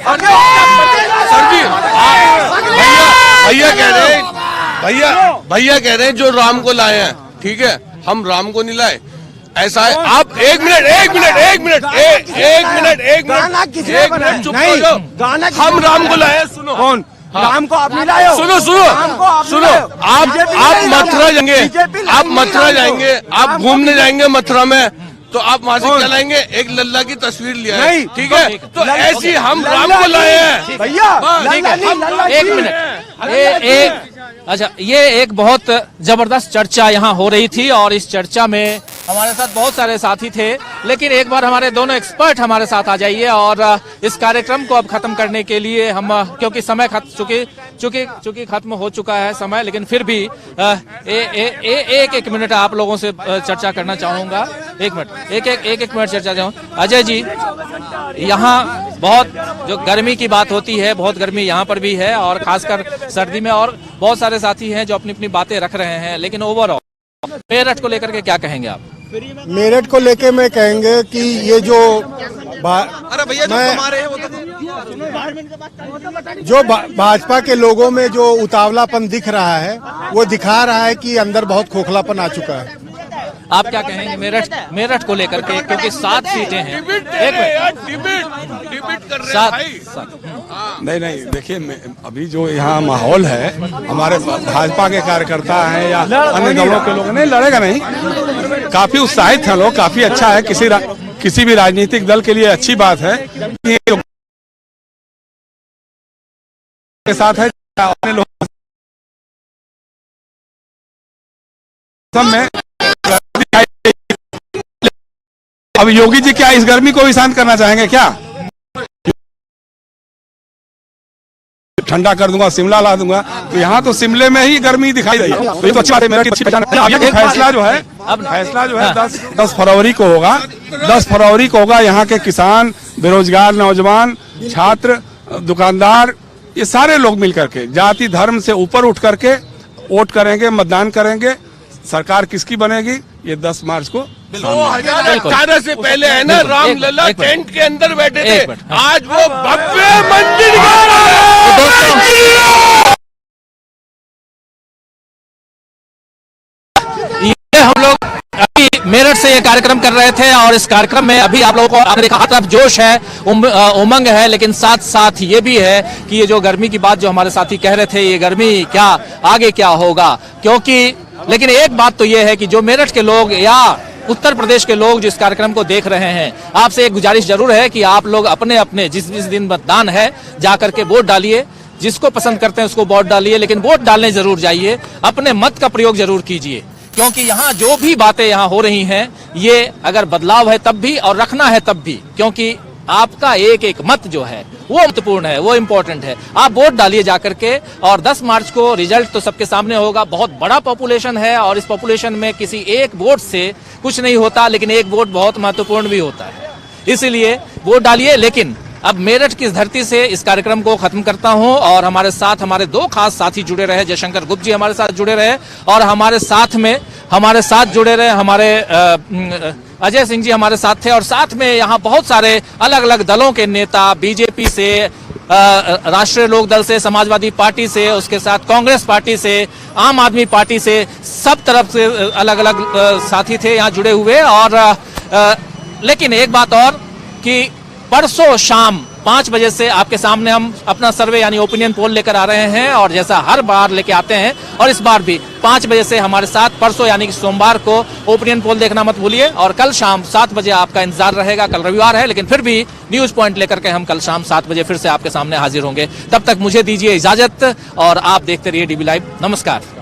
भैया कह रहे हैं जो राम को लाए हैं, ठीक है, हम राम को नहीं लाए। ऐसा है, आप एक मिनट चुप हो जाओ। हम राम को लाए, सुनो। कौन राम को आप नहीं लाए हो? सुनो, आप मथुरा जाएंगे, आप घूमने जाएंगे मथुरा में, तो आप वहाँ से क्या लाएंगे? एक लल्ला की तस्वीर लिया है, ठीक है? तो ऐसी हम राम को लाए हैं भैया। एक मिनट, अच्छा, ये एक बहुत जबरदस्त चर्चा यहाँ हो रही थी और इस चर्चा में हमारे साथ बहुत सारे साथी थे, लेकिन एक बार हमारे दोनों एक्सपर्ट हमारे साथ आ जाइए और इस कार्यक्रम को अब खत्म करने के लिए हम, क्योंकि समय चूंकि खत्म हो चुका है समय, लेकिन फिर भी एक मिनट आप लोगों से चर्चा करना चाहूंगा। एक मिनट चर्चा चाहूँ। अजय जी, यहाँ बहुत जो गर्मी की बात होती है, बहुत गर्मी यहाँ पर भी है और खासकर सर्दी में, और बहुत सारे साथी हैं जो अपनी अपनी बातें रख रहे हैं, लेकिन ओवरऑल मेरठ को लेकर के क्या कहेंगे आप? मेरठ को लेके मैं कहेंगे कि ये जो भाजपा के लोगों में जो उतावलापन दिख रहा है, वो दिखा रहा है कि अंदर बहुत खोखलापन आ चुका है। आप क्या कहेंगे मेरठ को लेकर के, क्योंकि 7 सीटें हैं। डिबेट कर रहे हैं भाई। नहीं, देखिए अभी जो यहाँ माहौल है, हमारे भाजपा के कार्यकर्ता हैं या अन्य दलों के लोग, नहीं लड़ेगा नहीं, काफी उत्साहित हैं लोग, काफी अच्छा है। किसी भी राजनीतिक दल के लिए अच्छी बात है के साथ है में। अब योगी जी क्या इस गर्मी को भी शांत करना चाहेंगे क्या? ठंडा कर दूंगा, शिमला ला दूंगा। तो यहाँ तो शिमले में ही गर्मी दिखाई दे रही है, तो ये तो अच्छी बात है। मेरठ की अच्छी पहचान है। अब ये फैसला जो है 10 फरवरी को होगा। 10 फरवरी को होगा। यहाँ के किसान, बेरोजगार नौजवान, छात्र, दुकानदार, ये सारे लोग मिलकर के जाति धर्म से ऊपर उठ करके वोट करेंगे, मतदान करेंगे। सरकार किसकी बनेगी ये 10 मार्च को 2018 से पहले है ना, रामलला टेंट के अंदर बैठे थे, आज वो भव्य मंदिर ये हम लोग अभी मेरठ से ये कार्यक्रम कर रहे थे और इस कार्यक्रम में अभी आप लोगों को आपने देखा तरफ जोश है, उमंग है, लेकिन साथ साथ ये भी है कि ये जो गर्मी की बात जो हमारे साथी कह रहे थे, ये गर्मी क्या आगे क्या होगा, क्योंकि लेकिन एक बात तो ये है कि जो मेरठ के लोग या उत्तर प्रदेश के लोग जिस कार्यक्रम को देख रहे हैं, आपसे एक गुजारिश जरूर है कि आप लोग अपने अपने जिस दिन मतदान है जाकर के वोट डालिए, जिसको पसंद करते हैं उसको वोट डालिए, लेकिन वोट डालने जरूर जाइए, अपने मत का प्रयोग जरूर कीजिए, क्योंकि यहाँ जो भी बातें यहाँ हो रही हैं ये अगर बदलाव है तब भी और रखना है तब भी, क्योंकि आपका एक एक मत जो है वो महत्वपूर्ण है, वो इम्पोर्टेंट है। आप वोट डालिए जाकर के और 10 मार्च को रिजल्ट तो सबके सामने होगा। बहुत बड़ा पॉपुलेशन है और इस पॉपुलेशन में किसी एक वोट से कुछ नहीं होता, लेकिन एक वोट बहुत महत्वपूर्ण भी होता है, इसीलिए वोट डालिए। लेकिन अब मेरठ की धरती से इस कार्यक्रम को खत्म करता हूं और हमारे साथ हमारे 2 खास साथी जुड़े रहे। जयशंकर गुप्त जी हमारे साथ जुड़े रहे और हमारे साथ जुड़े रहे हमारे अजय सिंह जी हमारे साथ थे, और साथ में यहाँ बहुत सारे अलग अलग दलों के नेता, बीजेपी से, राष्ट्रीय लोक दल से, समाजवादी पार्टी से, उसके साथ कांग्रेस पार्टी से, आम आदमी पार्टी से, सब तरफ से अलग अलग साथी थे यहाँ जुड़े हुए। और लेकिन एक बात और कि परसों शाम 5 बजे से आपके सामने हम अपना सर्वे यानी ओपिनियन पोल लेकर आ रहे हैं, और जैसा हर बार लेके आते हैं और इस बार भी 5 बजे से हमारे साथ परसों यानी कि सोमवार को ओपिनियन पोल देखना मत भूलिए। और कल शाम 7 बजे आपका इंतजार रहेगा। कल रविवार है लेकिन फिर भी न्यूज पॉइंट लेकर के हम कल शाम 7 बजे फिर से आपके सामने हाजिर होंगे। तब तक मुझे दीजिए इजाजत और आप देखते रहिए डीबी लाइव। नमस्कार।